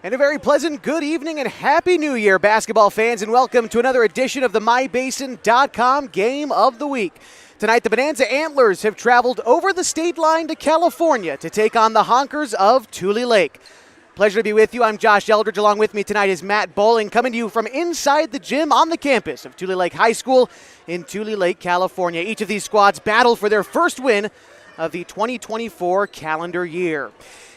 And a very pleasant good evening and Happy New Year, basketball fans, and welcome to another edition of the MyBasin.com Game of the Week. Tonight, the Bonanza Antlers have traveled over the state line to California to take on the Honkers of Tulelake. Pleasure to be with you. I'm Josh Eldridge. Along with me tonight is Matt Bowling, coming to you from inside the gym on the campus of Tulelake High School in Tulelake, California. Each of these squads battle for their first win of the 2024 calendar year.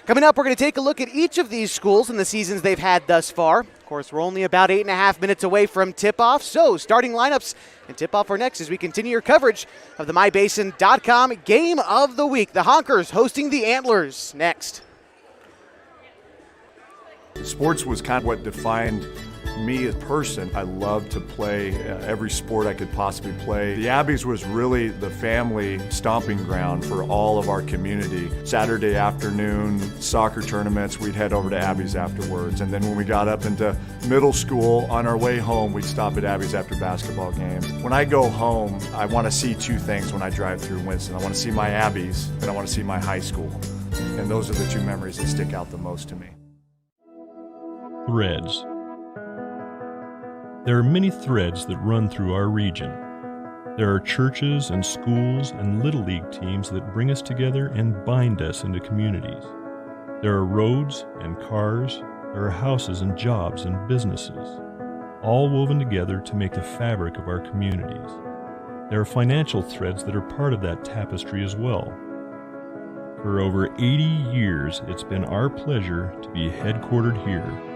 Coming up, we're going to take a look at each of these schools and the seasons they've had thus far. Of course, we're only about 8.5 minutes away from tip-off, so starting lineups and tip-off are next as we continue your coverage of the MyBasin.com Game of the Week. The Honkers hosting the Antlers next. Sports was kind of what defined me as a person. I loved to play every sport I could possibly play. The Abbeys was really the family stomping ground for all of our community. Saturday afternoon soccer tournaments, we'd head over to Abbeys afterwards. And then when we got up into middle school, on our way home, we'd stop at Abbeys after basketball games. When I go home, I want to see two things when I drive through Winston. I want to see my Abbeys and I want to see my high school. And those are the two memories that stick out the most to me. Threads. There are many threads that run through our region. There are churches and schools and Little League teams that bring us together and bind us into communities. There are roads and cars. There are houses and jobs and businesses, all woven together to make the fabric of our communities. There are financial threads that are part of that tapestry as well. For over 80 years, it's been our pleasure to be headquartered here,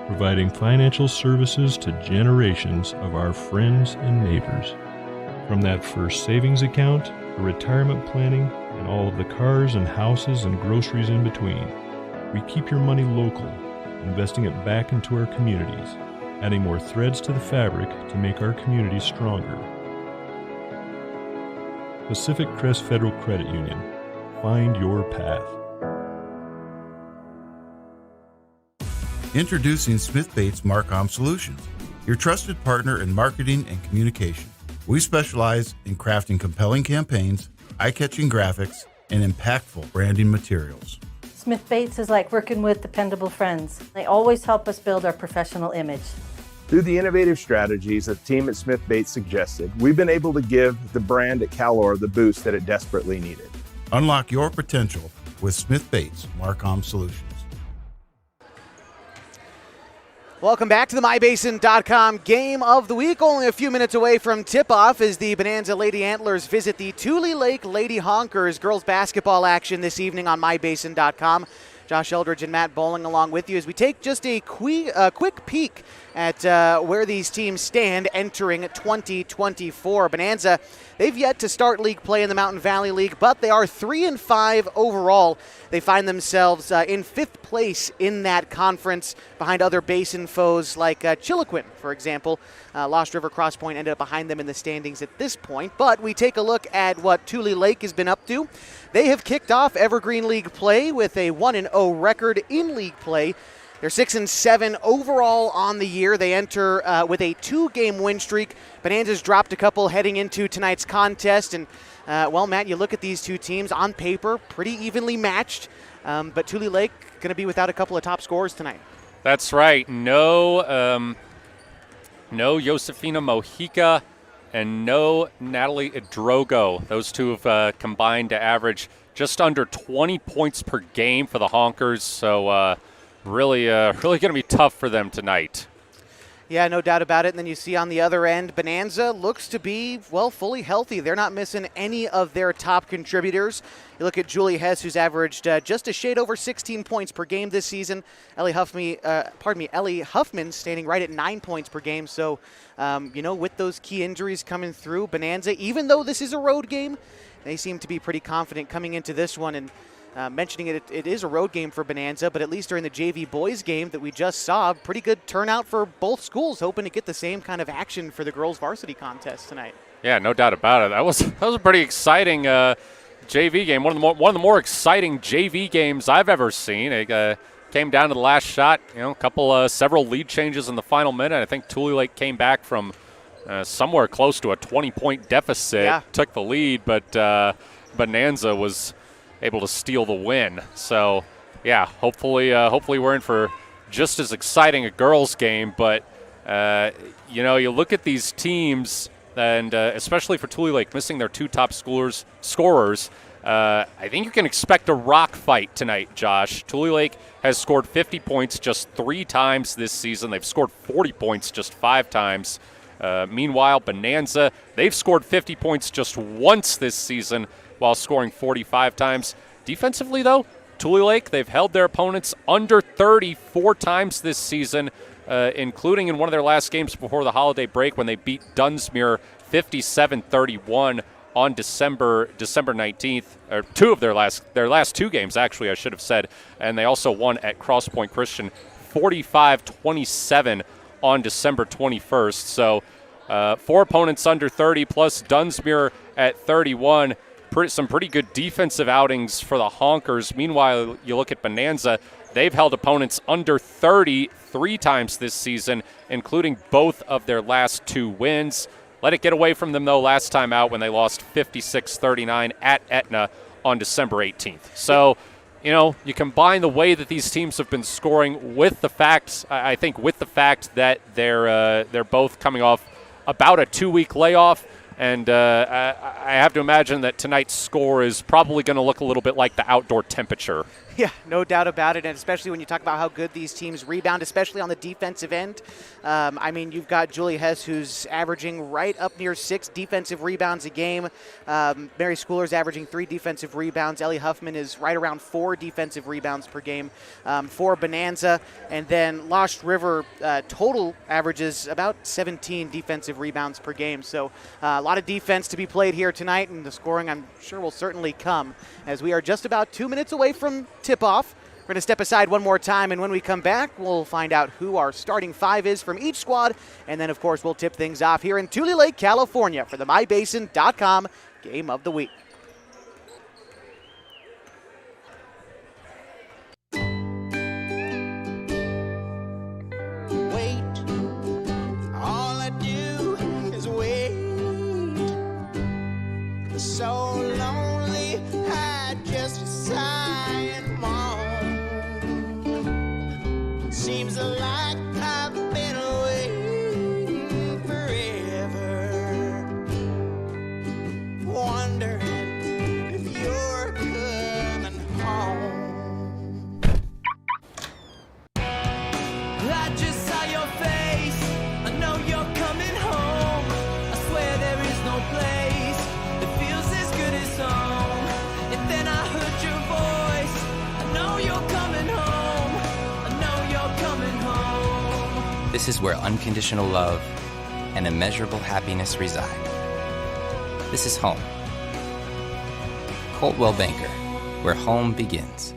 providing financial services to generations of our friends and neighbors. From that first savings account to retirement planning and all of the cars and houses and groceries in between, we keep your money local, investing it back into our communities, adding more threads to the fabric to make our communities stronger. Pacific Crest Federal Credit Union. Find your path. Introducing Smith Bates Marcom Solutions, your trusted partner in marketing and communication. We specialize in crafting compelling campaigns, eye-catching graphics, and impactful branding materials. Smith Bates is like working with dependable friends. They always help us build our professional image. Through the innovative strategies that the team at Smith Bates suggested, we've been able to give the brand at Calor the boost that it desperately needed. Unlock your potential with Smith Bates Marcom Solutions. Welcome back to the MyBasin.com Game of the Week. Only a few minutes away from tip-off as the Bonanza Lady Antlers visit the Tulelake Lady Honkers girls basketball action this evening on MyBasin.com. Josh Eldridge and Matt Bowling along with you as we take just a quick peek at where these teams stand entering 2024. Bonanza, they've yet to start league play in the Mountain Valley League, but they are 3-5 overall. They find themselves in 5th place in that conference behind other basin foes like Chiloquin, for example. Lost River Cross Point ended up behind them in the standings at this point. But we take a look at what Tulelake has been up to. They have kicked off Evergreen League play with a 1-0 record in league play. They're 6-7 overall on the year. They enter with a 2-game win streak. Bonanza's dropped a couple heading into tonight's contest. And, well, Matt, you look at these two teams on paper, pretty evenly matched. But Tulelake going to be without a couple of top scorers tonight. That's right. No Josefina Mojica and no Natalie Idrogo. Those two have combined to average just under 20 points per game for the Honkers. So really going to be tough for them tonight. Yeah, no doubt about it. And then you see on the other end, Bonanza looks to be, well, fully healthy. They're not missing any of their top contributors. You look at Julie Hess, who's averaged just a shade over 16 points per game this season. Ellie Huffman standing right at 9 points per game. So, with those key injuries coming through, Bonanza, even though this is a road game, they seem to be pretty confident coming into this one. And mentioning it is a road game for Bonanza, but at least during the JV boys game that we just saw, pretty good turnout for both schools, hoping to get the same kind of action for the girls varsity contest tonight. Yeah, no doubt about it. That was a pretty exciting JV game. One of the more exciting JV games I've ever seen. It came down to the last shot. Several lead changes in the final minute. I think Tulelake came back from somewhere close to a 20-point deficit. Yeah. Took the lead, but Bonanza was able to steal the win. So, yeah, hopefully we're in for just as exciting a girls game. But, you look at these teams, and especially for Tulelake, missing their 2 top scorers, I think you can expect a rock fight tonight, Josh. Tulelake has scored 50 points just 3 times this season. They've scored 40 points just 5 times. Meanwhile, Bonanza, they've scored 50 points just once this season while scoring 45 times. Defensively, though, Tulelake, they've held their opponents under 30 4 times this season, including in one of their last games before the holiday break when they beat Dunsmuir 57-31 on December 19th, or 2 of their last 2 games, actually, I should have said. And they also won at Cross Point Christian 45-27 on December 21st. So 4 opponents under 30 plus Dunsmuir at 31. Some pretty good defensive outings for the Honkers. Meanwhile, you look at Bonanza, they've held opponents under 30 3 times this season, including both of their last 2 wins. Let it get away from them, though, last time out when they lost 56-39 at Etna on December 18th. So, you combine the way that these teams have been scoring with the fact, I think, with the fact that they're both coming off about a 2-week layoff. And I have to imagine that tonight's score is probably going to look a little bit like the outdoor temperature. Yeah, no doubt about it, and especially when you talk about how good these teams rebound, especially on the defensive end. You've got Julie Hess, who's averaging right up near 6 defensive rebounds a game. Mary Schooler's averaging 3 defensive rebounds. Ellie Huffman is right around 4 defensive rebounds per game for Bonanza. And then Lost River total averages about 17 defensive rebounds per game. So a lot of defense to be played here tonight, and the scoring, I'm sure, will certainly come as we are just about 2 minutes away from tip-off. We're going to step aside one more time, and when we come back, we'll find out who our starting 5 is from each squad, and then, of course, we'll tip things off here in Tulelake, California for the MyBasin.com Game of the Week. So lonely, I just sigh and moan. Seems like I've been waiting forever, wondering if you're coming home. I just saw your face, I know you're coming home. I swear there is no place home. And then I heard your voice. I know you're coming home. I know you're coming home. This is where unconditional love and immeasurable happiness reside. This is home. Coltwell Banker, where home begins.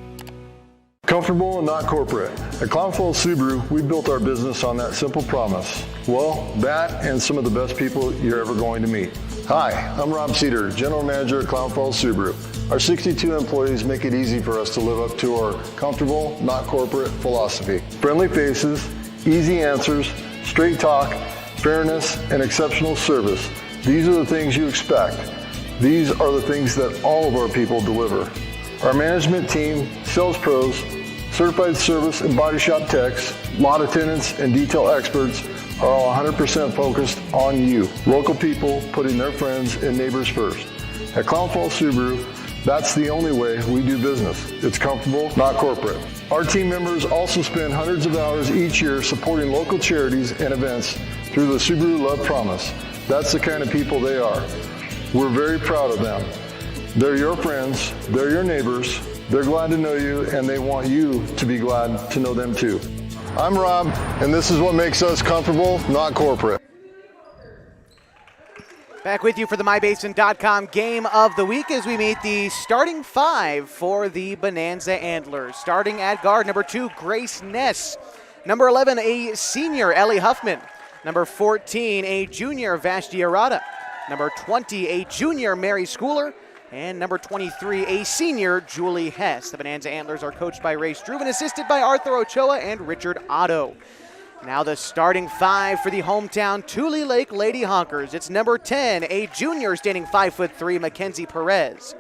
Comfortable and not corporate. At Clown Falls Subaru, we built our business on that simple promise. Well, that and some of the best people you're ever going to meet. Hi, I'm Rob Cedar, General Manager at Clown Falls Subaru. Our 62 employees make it easy for us to live up to our comfortable, not corporate philosophy. Friendly faces, easy answers, straight talk, fairness, and exceptional service. These are the things you expect. These are the things that all of our people deliver. Our management team, sales pros, certified service and body shop techs, lot attendants, and detail experts are all 100% focused on you. Local people putting their friends and neighbors first. At Clown Falls Subaru, that's the only way we do business. It's comfortable, not corporate. Our team members also spend hundreds of hours each year supporting local charities and events through the Subaru Love Promise. That's the kind of people they are. We're very proud of them. They're your friends, they're your neighbors, they're glad to know you, and they want you to be glad to know them too. I'm Rob, and this is what makes us comfortable, not corporate. Back with you for the MyBasin.com Game of the Week as we meet the starting 5 for the Bonanza Antlers. Starting at guard, number 2, Grace Ness. Number 11, a senior, Ellie Huffman. Number 14, a junior, Vashti Arata. Number 20, a junior, Mary Schooler. And number 23, a senior, Julie Hess. The Bonanza Antlers are coached by Ray Struve and assisted by Arthur Ochoa and Richard Otto. Now the starting 5 for the hometown Tulelake Lady Honkers. It's number 10, a junior standing 5'3", Mackenzie Perez.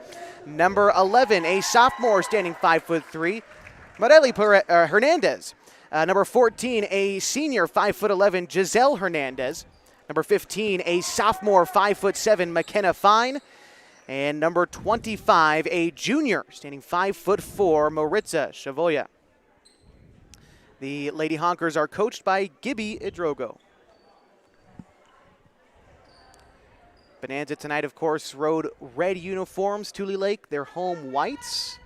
Number 11, a sophomore standing 5'3", Marely Hernandez. Number 14, a senior 5'11", Giselle Hernandez. Number 15, a sophomore 5'7", McKenna Fine. And number 25, a junior standing 5'4", Maritza Chavoya. The Lady Honkers are coached by Gibby Idrogo. Bonanza tonight, of course, rode red uniforms. Tulelake, their home whites.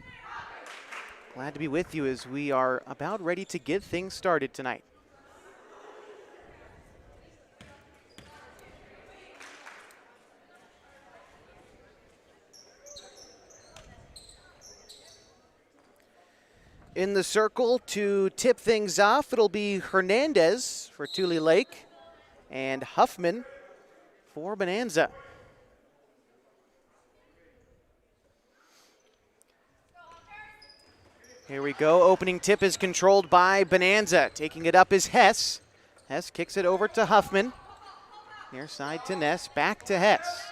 Glad to be with you as we are about ready to get things started tonight. In the circle to tip things off, it'll be Hernandez for Tulelake and Huffman for Bonanza. Here we go. Opening tip is controlled by Bonanza. Taking it up is Hess. Hess kicks it over to Huffman. Near side to Ness. Back to Hess.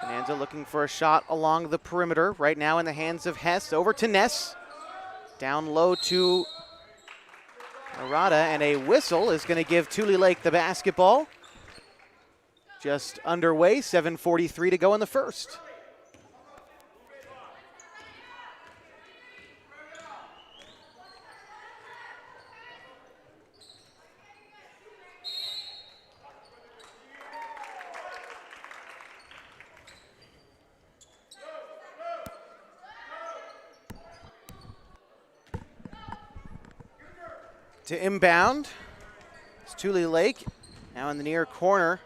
Bonanza looking for a shot along the perimeter. Right now in the hands of Hess. Over to Ness. Down low to Arata. And a whistle is going to give Tulelake the basketball. Just underway. 7:43 to go in the first. To inbound, it's Tulelake, now in the near corner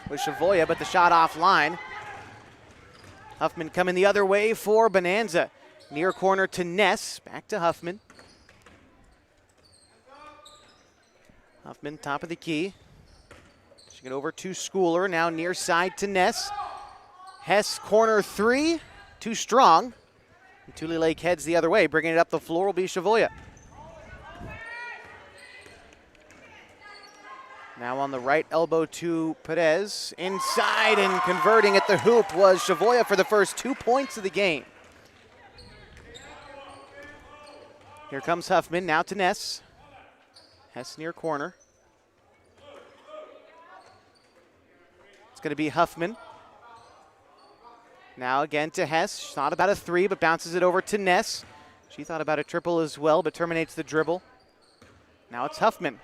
with Chavoya, but the shot offline. Huffman coming the other way for Bonanza. Near corner to Ness, back to Huffman. Huffman, top of the key. She get over to Schooler, now near side to Ness. Hess, corner three, too strong. And Tulelake heads the other way, bringing it up the floor will be Chavoya. Now on the right elbow to Perez. Inside and converting at the hoop was Chavoya for the first 2 points of the game. Here comes Huffman, now to Ness. Hess near corner. It's going to be Huffman. Now again to Hess. She thought about a three, but bounces it over to Ness. She thought about a triple as well, but terminates the dribble. Now it's Huffman.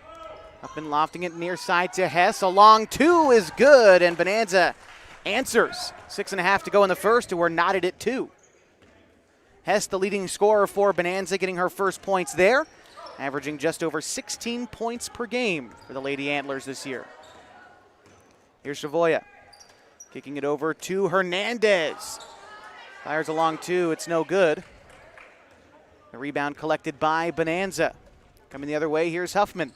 Huffman lofting it near side to Hess. A long two is good, and Bonanza answers. 6.5 to go in the first, and we're knotted at 2. Hess, the leading scorer for Bonanza, getting her first points there, averaging just over 16 points per game for the Lady Antlers this year. Here's Chavoya, kicking it over to Hernandez. Fires a long two, it's no good. The rebound collected by Bonanza. Coming the other way, here's Huffman.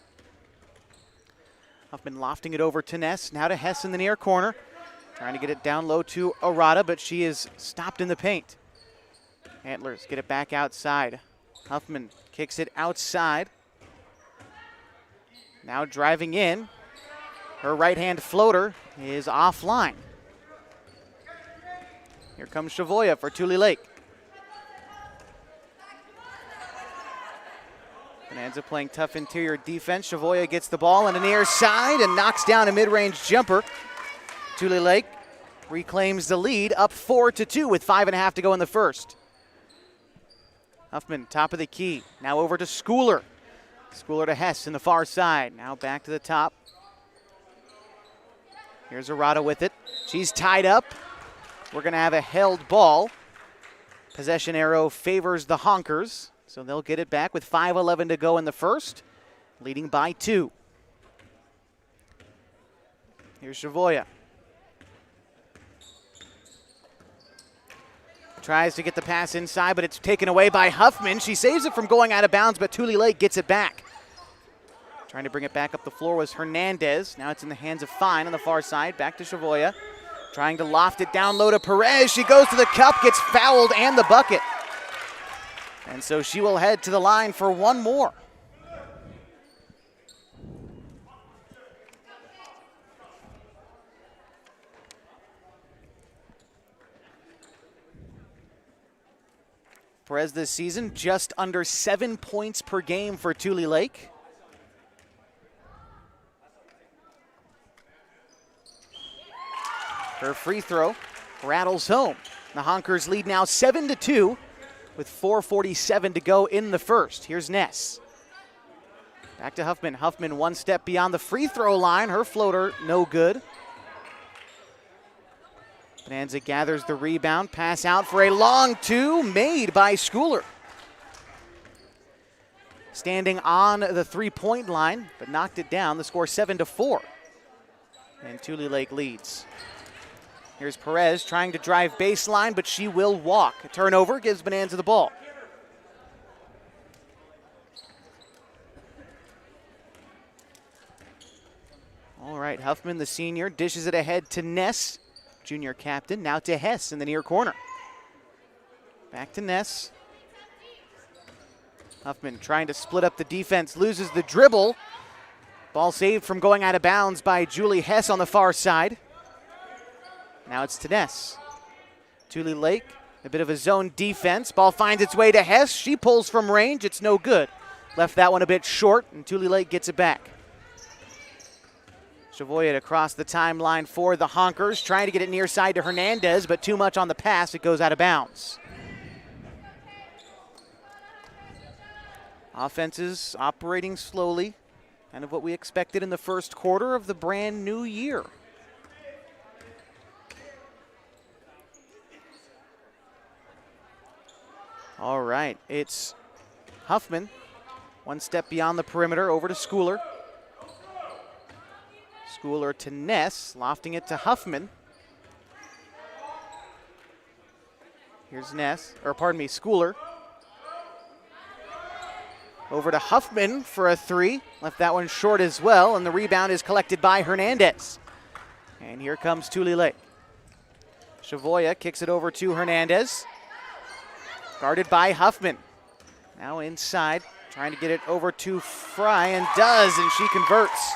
Huffman lofting it over to Ness, now to Hess in the near corner. Trying to get it down low to Arata, but she is stopped in the paint. Antlers get it back outside. Huffman kicks it outside. Now driving in. Her right-hand floater is offline. Here comes Chavoya for Tulelake. Bonanza playing tough interior defense. Chavoya gets the ball on the near side and knocks down a mid-range jumper. Tulelake reclaims the lead, up 4-2 with 5.5 to go in the first. Huffman, top of the key. Now over to Schooler. Schooler to Hess in the far side. Now back to the top. Here's Arata with it. She's tied up. We're going to have a held ball. Possession arrow favors the Honkers. So they'll get it back with 5:11 to go in the first, leading by 2. Here's Chavoya. Tries to get the pass inside, but it's taken away by Huffman. She saves it from going out of bounds, but Tulelake gets it back. Trying to bring it back up the floor was Hernandez. Now it's in the hands of Fine on the far side. Back to Chavoya. Trying to loft it down low to Perez. She goes to the cup, gets fouled, and the bucket. And so she will head to the line for one more. Perez this season, just under 7 points per game for Tulelake. Her free throw rattles home. The Honkers lead now 7-2 with 4:47 to go in the first. Here's Ness. Back to Huffman. Huffman one step beyond the free throw line. Her floater no good. Bonanza gathers the rebound. Pass out for a long two made by Schooler. Standing on the three-point line, but knocked it down. The score 7-4. And Tulelake leads. Here's Perez trying to drive baseline, but she will walk. A turnover gives Bonanza the ball. All right, Huffman, the senior, dishes it ahead to Ness, junior captain. Now to Hess in the near corner. Back to Ness. Huffman trying to split up the defense, loses the dribble. Ball saved from going out of bounds by Julie Hess on the far side. Now it's to Ness. Tulelake, a bit of a zone defense. Ball finds its way to Hess. She pulls from range. It's no good. Left that one a bit short, and Tulelake gets it back. Chavoyet across the timeline for the Honkers, trying to get it near side to Hernandez, but too much on the pass. It goes out of bounds. Offenses operating slowly, kind of what we expected in the first quarter of the brand new year. All right, it's Huffman, one step beyond the perimeter, over to Schooler. Schooler to Ness, lofting it to Huffman. Here's Ness, or pardon me, Schooler. Over to Huffman for a three. Left that one short as well, and the rebound is collected by Hernandez. And here comes Tulelake. Chavoyet kicks it over to Hernandez. Guarded by Huffman. Now inside, trying to get it over to Fry, and does, and she converts.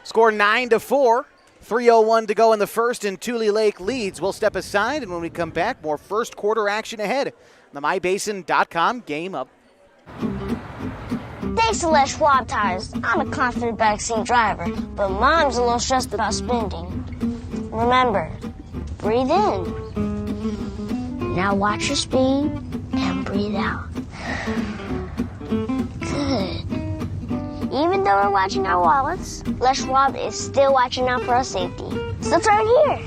Score 9-4. 3:01 to go in the first, and Tulelake leads. We'll step aside, and when we come back, more first quarter action ahead. The MyBasin.com game up. Thanks to Les Schwab Tires, I'm a confident backseat driver, but Mom's a little stressed about spending. Remember, breathe in. Now watch your speed and breathe out. Good. Even though we're watching our wallets, Les Schwab is still watching out for our safety. So turn here.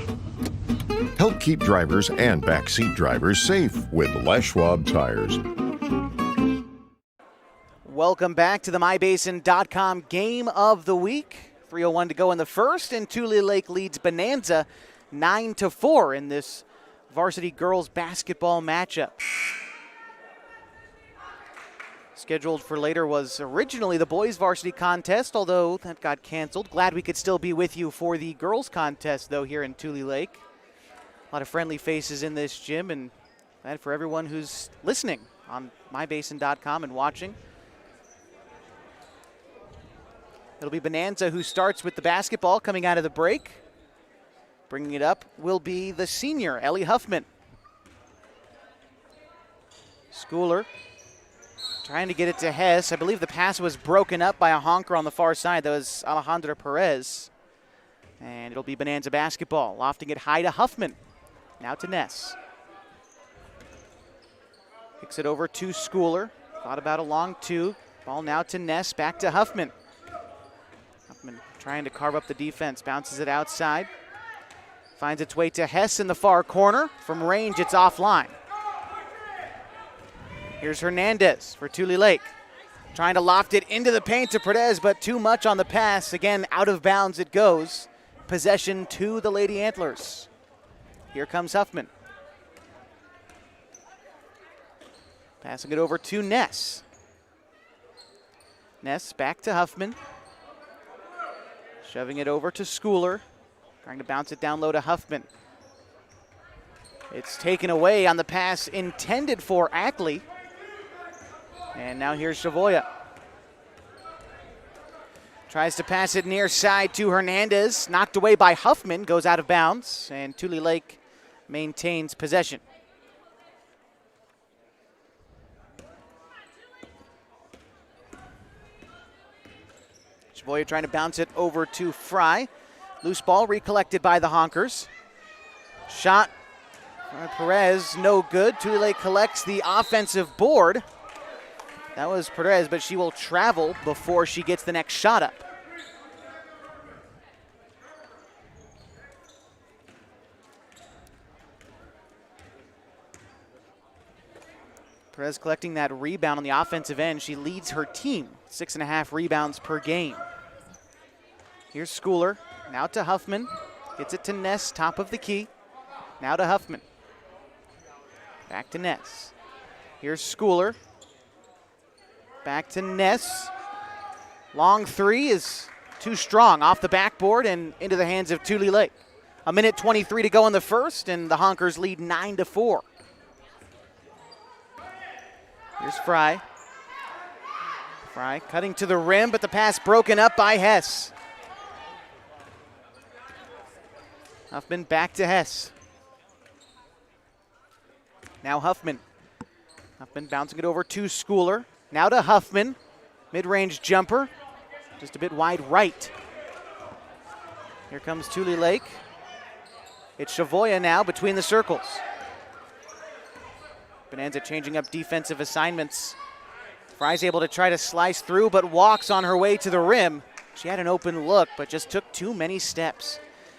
Help keep drivers and backseat drivers safe with Les Schwab Tires. Welcome back to the MyBasin.com game of the week. 3:01 to go in the first, and Tulelake leads Bonanza 9-4 in this varsity girls basketball matchup. Scheduled for later was originally the boys varsity contest, although that got canceled. Glad we could still be with you for the girls contest, though, here in Tulelake. A lot of friendly faces in this gym, and glad for everyone who's listening on MyBasin.com and watching. It'll be Bonanza who starts with the basketball coming out of the break. Bringing it up will be the senior, Ellie Huffman. Schooler trying to get it to Hess. I believe the pass was broken up by a honker on the far side. That was Alejandra Perez. And it'll be Bonanza basketball. Lofting it high to Huffman. Now to Ness. Kicks it over to Schooler. Thought about a long two. Ball now to Ness. Back to Huffman. Huffman trying to carve up the defense. Bounces it outside. Finds its way to Hess in the far corner. From range, it's offline. Here's Hernandez for Tulelake. Trying to loft it into the paint to Perez, but too much on the pass. Again, out of bounds it goes. Possession to the Lady Antlers. Here comes Huffman. Passing it over to Ness. Ness back to Huffman. Shoving it over to Schooler. Trying to bounce it down low to Huffman. It's taken away on the pass intended for Ackley. And now here's Chavoyet. Tries to pass it near side to Hernandez. Knocked away by Huffman. Goes out of bounds. And Tulelake maintains possession. Chavoya trying to bounce it over to Fry. Loose ball recollected by the Honkers. Shot by Perez, no good. Tulelake collects the offensive board. That was Perez, but she will travel before she gets the next shot up. Perez collecting that rebound on the offensive end. She leads her team, 6.5 rebounds per game. Here's Schooler, now to Huffman. Gets it to Ness, top of the key. Now to Huffman. Back to Ness. Here's Schooler. Back to Ness. Long three is too strong, off the backboard and into the hands of Tulelake. 1:23 to go in the first, and the Honkers lead 9-4. Here's Fry. Fry cutting to the rim, but the pass broken up by Hess. Huffman back to Hess. Now Huffman. Huffman bouncing it over to Schooler. Now to Huffman. Mid-range jumper. Just a bit wide right. Here comes Tulelake. It's Chavoya now between the circles. Bonanza changing up defensive assignments. Fry's able to try to slice through, but walks on her way to the rim. She had an open look, but just took too many steps.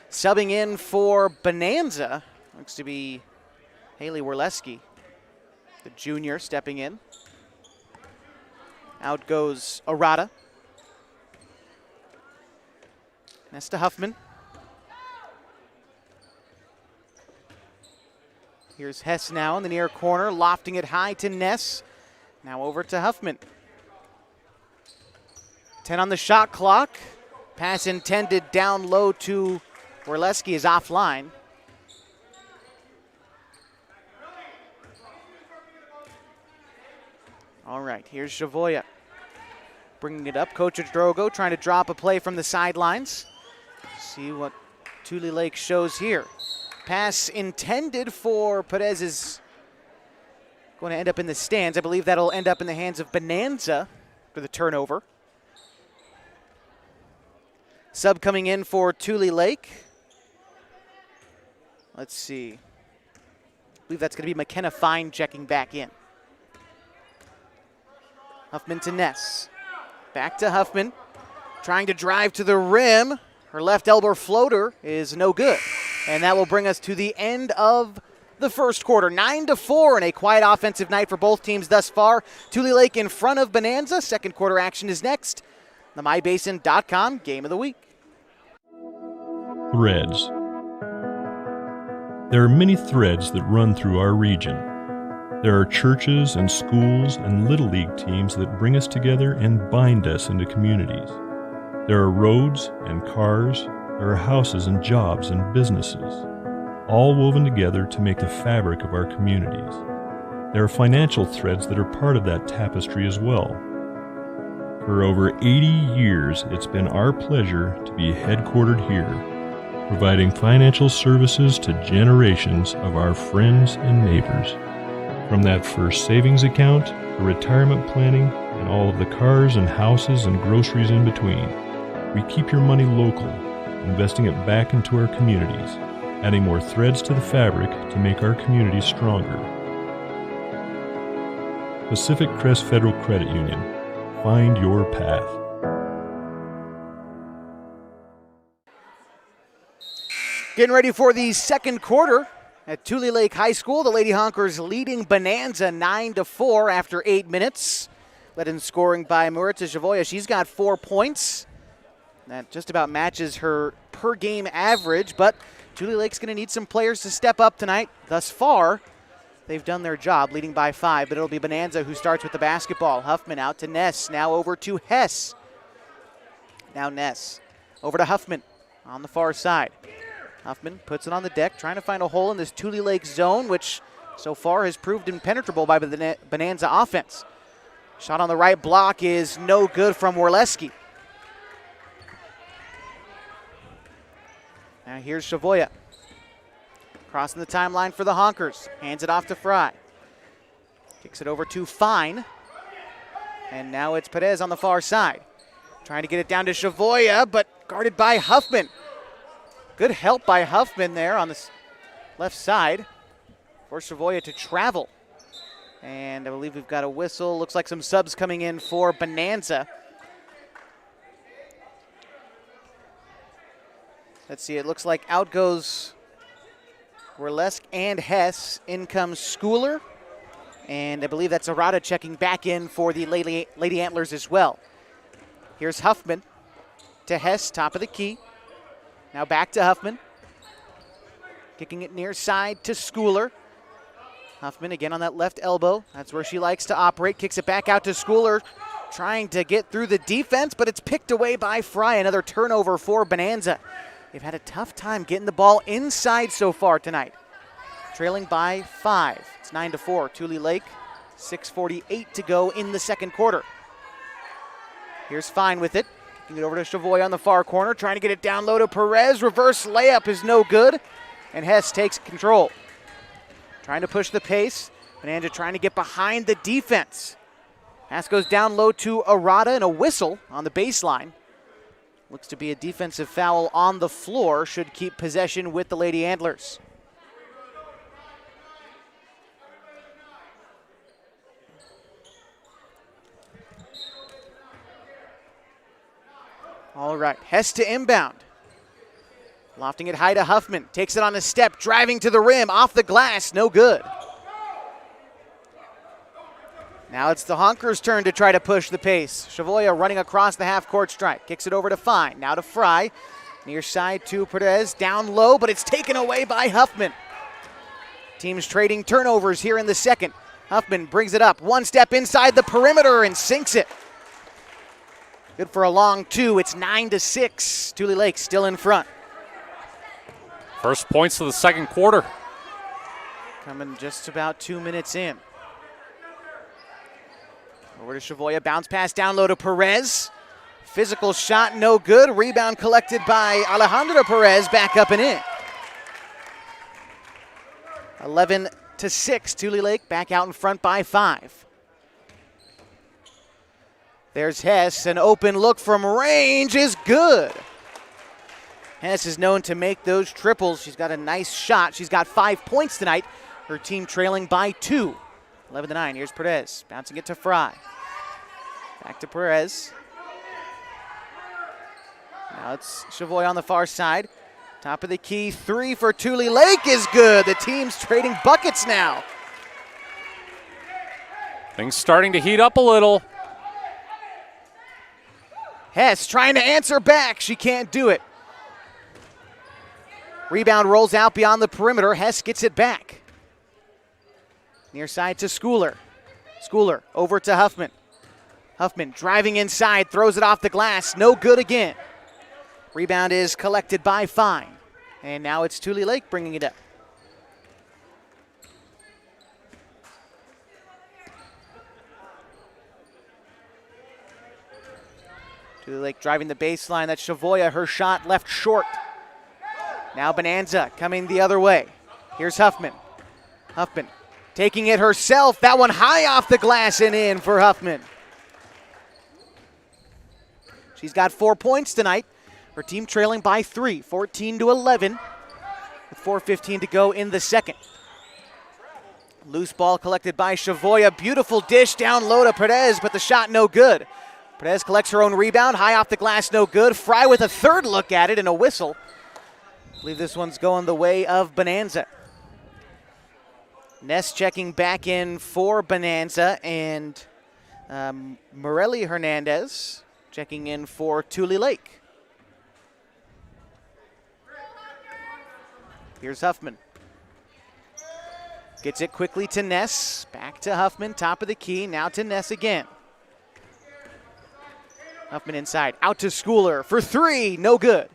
Subbing in for Bonanza, looks to be Haley Werleski, the junior, stepping in. Out goes Arata. Nesta Huffman. Here's Hess now in the near corner, lofting it high to Ness. Now over to Huffman. 10 on the shot clock. Pass intended down low to Werleski is offline. All right, here's Chavoya. Bringing it up, Coach Drogo trying to drop a play from the sidelines. See what Tulelake shows here. Pass intended for Perez is going to end up in the stands. I believe that'll end up in the hands of Bonanza for the turnover. Sub coming in for Tulelake. Let's see. I believe that's going to be McKenna Fine checking back in. Huffman to Ness. Back to Huffman. Trying to drive to the rim. Her left elbow floater is no good. And that will bring us to the end of the first quarter. 9-4 and a quiet offensive night for both teams thus far. Tulelake in front of Bonanza. Second quarter action is next. The MyBasin.com Game of the Week. Threads. There are many threads that run through our region. There are churches and schools and Little League teams that bring us together and bind us into communities. There are roads and cars. There are houses and jobs and businesses, all woven together to make the fabric of our communities. There are financial threads that are part of that tapestry as well. For over 80 years, it's been our pleasure to be headquartered here, providing financial services to generations of our friends and neighbors. From that first savings account, to retirement planning, and all of the cars and houses and groceries in between, we keep your money local, investing it back into our communities, adding more threads to the fabric to make our communities stronger. Pacific Crest Federal Credit Union. Find your path. Getting ready for the second quarter at Tulelake High School. The Lady Honkers leading Bonanza 9-4 after 8 minutes. Led in scoring by Marita Chavoya. She's got 4 points. That just about matches her per-game average, but Tulelake's going to need some players to step up tonight. Thus far, they've done their job, leading by 5, but it'll be Bonanza who starts with the basketball. Huffman out to Ness, now over to Hess. Now Ness over to Huffman on the far side. Huffman puts it on the deck, trying to find a hole in this Tulelake zone, which so far has proved impenetrable by the Bonanza offense. Shot on the right block is no good from Werleski. Now here's Chavoya. Crossing the timeline for the Honkers. Hands it off to Fry. Kicks it over to Fine. And now it's Perez on the far side. Trying to get it down to Chavoya, but guarded by Huffman. Good help by Huffman there on the left side. For Chavoya to travel. And I believe we've got a whistle. Looks like some subs coming in for Bonanza. Let's see, it looks like out goes Werlesk and Hess. In comes Schooler. And I believe that's Arata checking back in for the Lady Antlers as well. Here's Huffman to Hess, top of the key. Now back to Huffman. Kicking it near side to Schooler. Huffman again on that left elbow. That's where she likes to operate. Kicks it back out to Schooler. Trying to get through the defense, but it's picked away by Fry. Another turnover for Bonanza. They've had a tough time getting the ball inside so far tonight. Trailing by 5. It's 9-4. Tulelake, 6:48 to go in the second quarter. Here's Fine with it. Kicking it over to Chavoy on the far corner. Trying to get it down low to Perez. Reverse layup is no good. And Hess takes control. Trying to push the pace. Bonanza trying to get behind the defense. Pass goes down low to Arata and a whistle on the baseline. Looks to be a defensive foul on the floor. Should keep possession with the Lady Antlers. All right, Hess to inbound. Lofting it high to Huffman. Takes it on a step, driving to the rim, off the glass, no good. Now it's the Honkers' turn to try to push the pace. Chavoya running across the half-court stripe. Kicks it over to Fine. Now to Fry. Near side to Perez. Down low, but it's taken away by Huffman. Teams trading turnovers here in the second. Huffman brings it up. One step inside the perimeter and sinks it. Good for a long two. It's 9-6. Tulelake still in front. First points of the second quarter. Coming just about 2 minutes in. Over to Chavoya. Bounce pass down low to Perez. Physical shot, no good. Rebound collected by Alejandra Perez. Back up and in. 11-6. Tulelake back out in front by 5. There's Hess. An open look from range is good. Hess is known to make those triples. She's got a nice shot. She's got 5 points tonight. Her team trailing by 2. 11-9. Here's Perez. Bouncing it to Fry. Back to Perez. Now it's Chavoy on the far side. Top of the key. 3 for Tulelake is good. The team's trading buckets now. Things starting to heat up a little. Hess trying to answer back. She can't do it. Rebound rolls out beyond the perimeter. Hess gets it back. Near side to Schooler. Schooler over to Huffman. Huffman driving inside, throws it off the glass. No good again. Rebound is collected by Fine. And now it's Tulelake bringing it up. Tulelake driving the baseline. That's Chavoya. Her shot left short. Now Bonanza coming the other way. Here's Huffman. Huffman taking it herself. That one high off the glass and in for Huffman. She's got 4 points tonight. Her team trailing by 3, 14-11, with 4:15 to go in the second. Loose ball collected by Chavoya. Beautiful dish down low to Perez, but the shot no good. Perez collects her own rebound. High off the glass, no good. Fry with a third look at it and a whistle. I believe this one's going the way of Bonanza. Ness checking back in for Bonanza, and Morelli Hernandez checking in for Tulelake. Here's Huffman. Gets it quickly to Ness. Back to Huffman, top of the key. Now to Ness again. Huffman inside. Out to Schooler for 3. No good.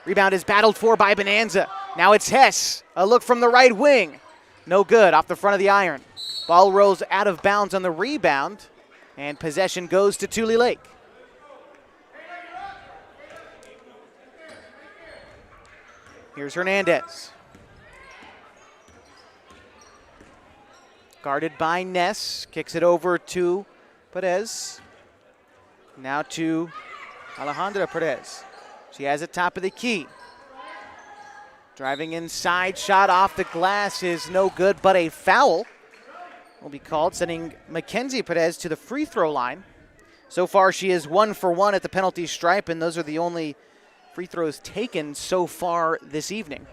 Rebound is battled for by Bonanza. Now it's Hess. A look from the right wing. No good. Off the front of the iron. Ball rolls out of bounds on the rebound. And possession goes to Tulelake. Here's Hernandez. Guarded by Ness. Kicks it over to Perez. Now to Alejandra Perez. She has it top of the key. Driving inside, shot off the glass is no good, but a foul will be called, sending Mackenzie Perez to the free throw line. So far, she is 1 for 1 at the penalty stripe, and those are the only free throws taken so far this evening.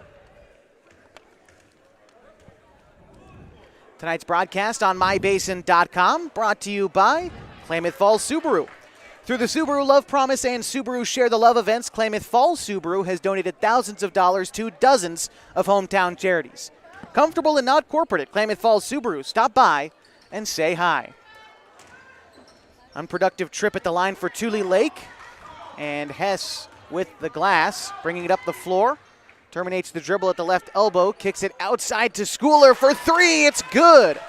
Tonight's broadcast on mybasin.com, brought to you by Klamath Falls Subaru. Through the Subaru Love Promise and Subaru Share the Love events, Klamath Falls Subaru has donated thousands of dollars to dozens of hometown charities. Comfortable and not corporate at Klamath Falls Subaru. Stop by and say hi. Unproductive trip at the line for Tulelake. And Hess with the glass, bringing it up the floor. Terminates the dribble at the left elbow, kicks it outside to Schooler for three. It's good.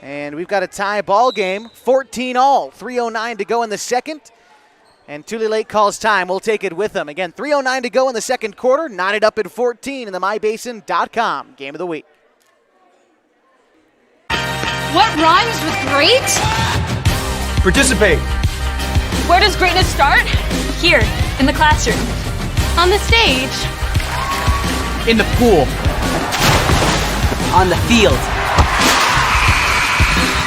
And we've got a tie ball game, 14-all, 3:09 to go in the second. And Tulelake calls time. We'll take it with them. Again, 3:09 to go in the second quarter, knotted up at 14 in the mybasin.com Game of the Week. What rhymes with great? Participate. Where does greatness start? Here, in the classroom. On the stage. In the pool. On the field.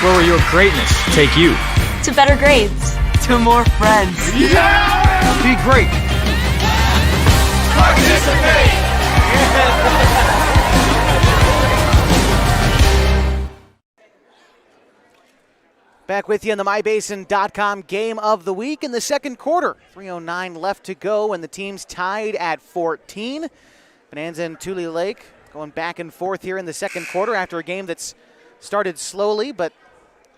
Where will your greatness take you? To better grades. To more friends. Yeah! Be great. Participate! Back with you on the mybasin.com Game of the Week in the second quarter. 3:09 left to go, and the team's tied at 14. Bonanza and Tulelake going back and forth here in the second quarter after a game that's started slowly, but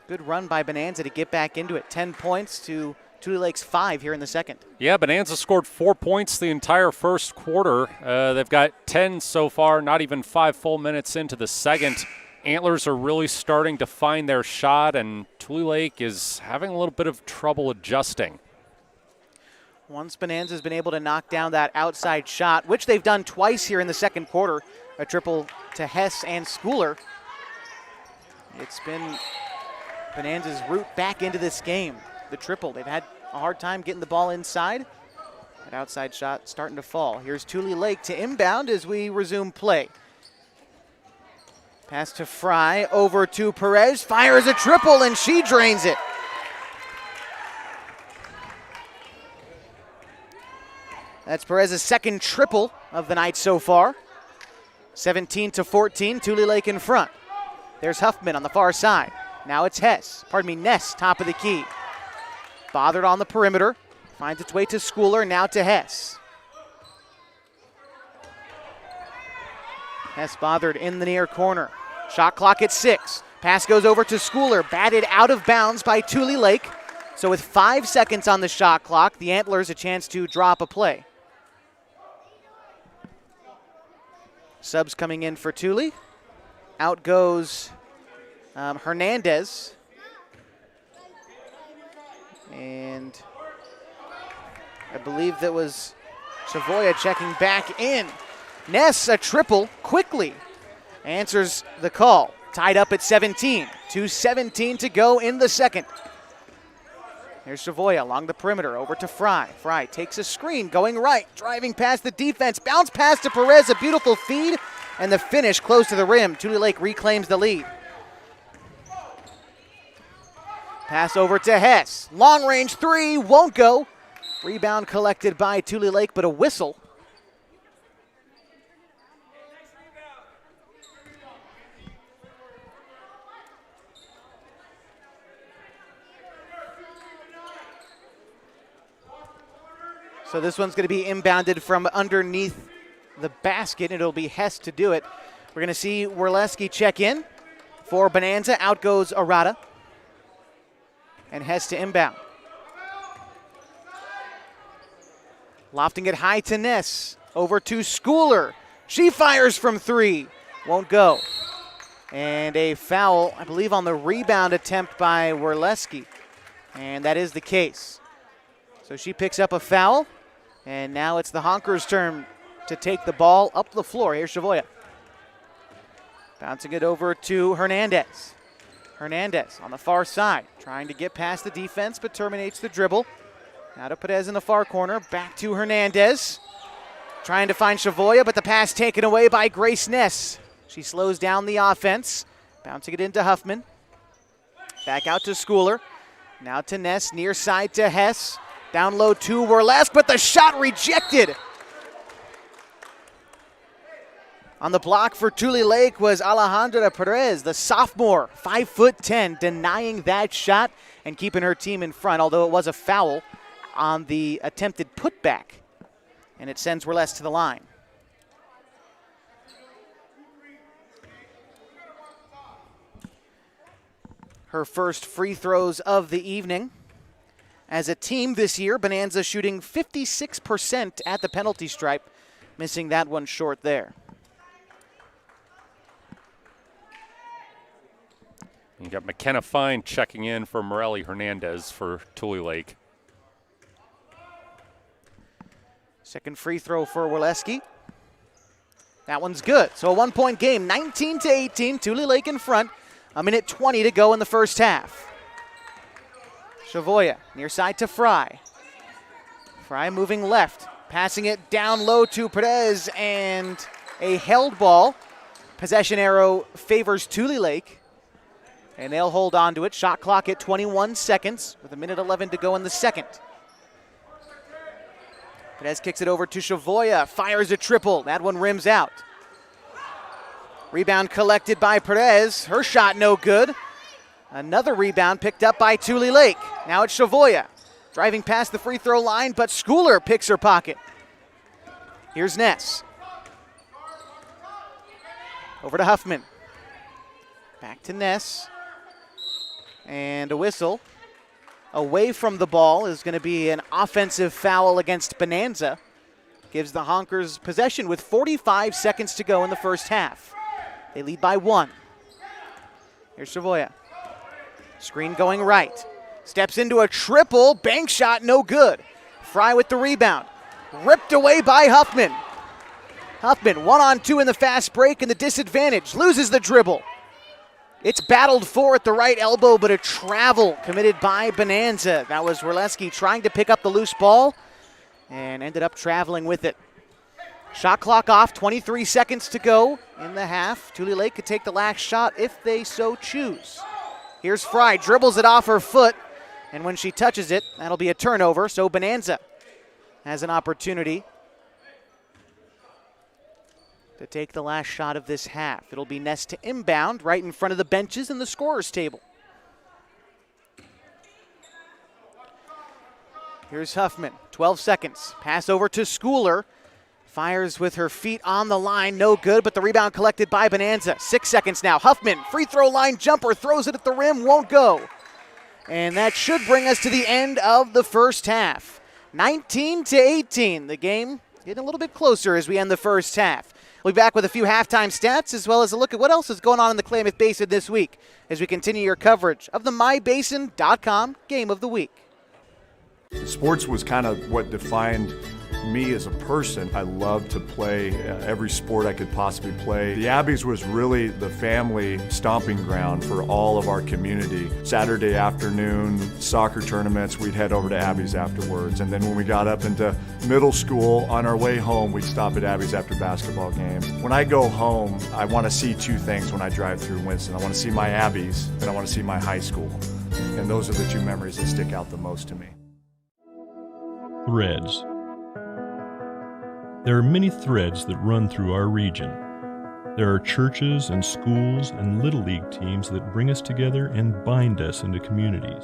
good run by Bonanza to get back into it. 10 points to Tulelake's 5 here in the second. Yeah, Bonanza scored 4 points the entire first quarter. They've got 10 so far, not even 5 full minutes into the second. Antlers are really starting to find their shot, and Tulelake is having a little bit of trouble adjusting. Once Bonanza's been able to knock down that outside shot, which they've done twice here in the second quarter, a triple to Hess and Schooler, it's been Bonanza's route back into this game. The triple, they've had a hard time getting the ball inside. That outside shot starting to fall. Here's Tulelake to inbound as we resume play. Pass to Fry, over to Perez, fires a triple, and she drains it. That's Perez's second triple of the night so far. 17-14, Tulelake in front. There's Huffman on the far side. Now it's Ness, top of the key. Bothered on the perimeter, finds its way to Schooler, now to Hess. Hess bothered in the near corner. Shot clock at 6. Pass goes over to Schooler, batted out of bounds by Tulelake. So with 5 seconds on the shot clock, the Antlers a chance to drop a play. Subs coming in for Tule. Out goes Hernandez. And I believe that was Savoya checking back in. Ness, a triple, quickly answers the call. Tied up at 17. 2:17 to go in the second. Here's Savoya along the perimeter, over to Fry. Fry takes a screen, going right, driving past the defense. Bounce pass to Perez, a beautiful feed, and the finish close to the rim. Tulelake reclaims the lead. Pass over to Hess. Long range three, won't go. Rebound collected by Tulelake, but a whistle. So this one's going to be inbounded from underneath the basket, and it'll be Hess to do it. We're going to see Werleski check in for Bonanza. Out goes Arata. And Hess to inbound. Lofting it high to Ness. Over to Schooler. She fires from three. Won't go. And a foul, I believe, on the rebound attempt by Werleski. And that is the case. So she picks up a foul. And now it's the Honkers' turn to take the ball up the floor. Here's Savoya. Bouncing it over to Hernandez. Hernandez on the far side, trying to get past the defense, but terminates the dribble. Now to Perez in the far corner, back to Hernandez. Trying to find Chavoya, but the pass taken away by Grace Ness. She slows down the offense, bouncing it into Huffman. Back out to Schooler. Now to Ness, near side to Hess. Down low to Werlesk, but the shot rejected. On the block for Tulelake was Alejandra Perez, the sophomore, 5'10", denying that shot and keeping her team in front, although it was a foul on the attempted putback. And it sends Werlesk to the line. Her first free throws of the evening. As a team this year, Bonanza shooting 56% at the penalty stripe, missing that one short there. You got McKenna Fine checking in for Morelli Hernandez for Tulelake. Second free throw for Werleski. That one's good. So a 1-point game, 19-18, Tulelake in front. A minute 20 to go in the first half. Chavoya near side to Fry. Fry moving left, passing it down low to Perez, and a held ball. Possession arrow favors Tulelake, and they'll hold on to it. Shot clock at 21 seconds with a minute 11 to go in the second. Perez kicks it over to Chavoya, fires a triple. That one rims out. Rebound collected by Perez. Her shot no good. Another rebound picked up by Tulelake. Now it's Chavoya. Driving past the free throw line, but Schooler picks her pocket. Here's Ness. Over to Huffman. Back to Ness. And a whistle. Away from the ball is going to be an offensive foul against Bonanza. Gives the Honkers possession with 45 seconds to go in the first half. They lead by 1. Here's Chavoya. Screen going right. Steps into a triple. Bank shot, no good. Fry with the rebound. Ripped away by Huffman. Huffman 1-on-2 in the fast break and the disadvantage. Loses the dribble. It's battled for at the right elbow, but a travel committed by Bonanza. That was Werleski trying to pick up the loose ball and ended up traveling with it. Shot clock off, 23 seconds to go in the half. Tulelake could take the last shot if they so choose. Here's Fry, dribbles it off her foot, and when she touches it, that'll be a turnover, so Bonanza has an opportunity to take the last shot of this half. It'll be Ness to inbound right in front of the benches in the scorer's table. Here's Huffman, 12 seconds. Pass over to Schooler. Fires with her feet on the line, no good, but the rebound collected by Bonanza. 6 seconds now. Huffman, free throw line jumper, throws it at the rim, won't go. And that should bring us to the end of the first half. 19-18. The game getting a little bit closer as we end the first half. We'll be back with a few halftime stats as well as a look at what else is going on in the Klamath Basin this week as we continue your coverage of the MyBasin.com Game of the Week. Sports was kind of what defined me as a person. I loved to play every sport I could possibly play. The Abbeys was really the family stomping ground for all of our community. Saturday afternoon, soccer tournaments, we'd head over to Abbeys afterwards. And then when we got up into middle school, on our way home, we'd stop at Abbeys after basketball games. When I go home, I want to see two things when I drive through Winston. I want to see my Abbeys, and I want to see my high school. And those are the two memories that stick out the most to me. Threads. There are many threads that run through our region. There are churches and schools and Little League teams that bring us together and bind us into communities.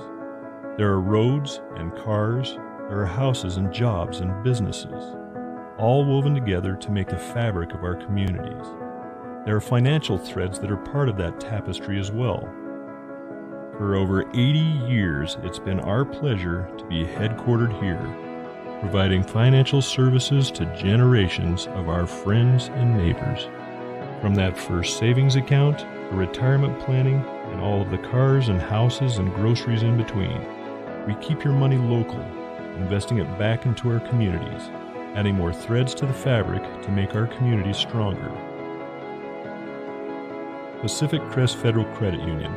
There are roads and cars, there are houses and jobs and businesses, all woven together to make the fabric of our communities. There are financial threads that are part of that tapestry as well. For over 80 years, it's been our pleasure to be headquartered here, providing financial services to generations of our friends and neighbors. From that first savings account, to retirement planning, and all of the cars and houses and groceries in between, we keep your money local, investing it back into our communities, adding more threads to the fabric to make our communities stronger. Pacific Crest Federal Credit Union.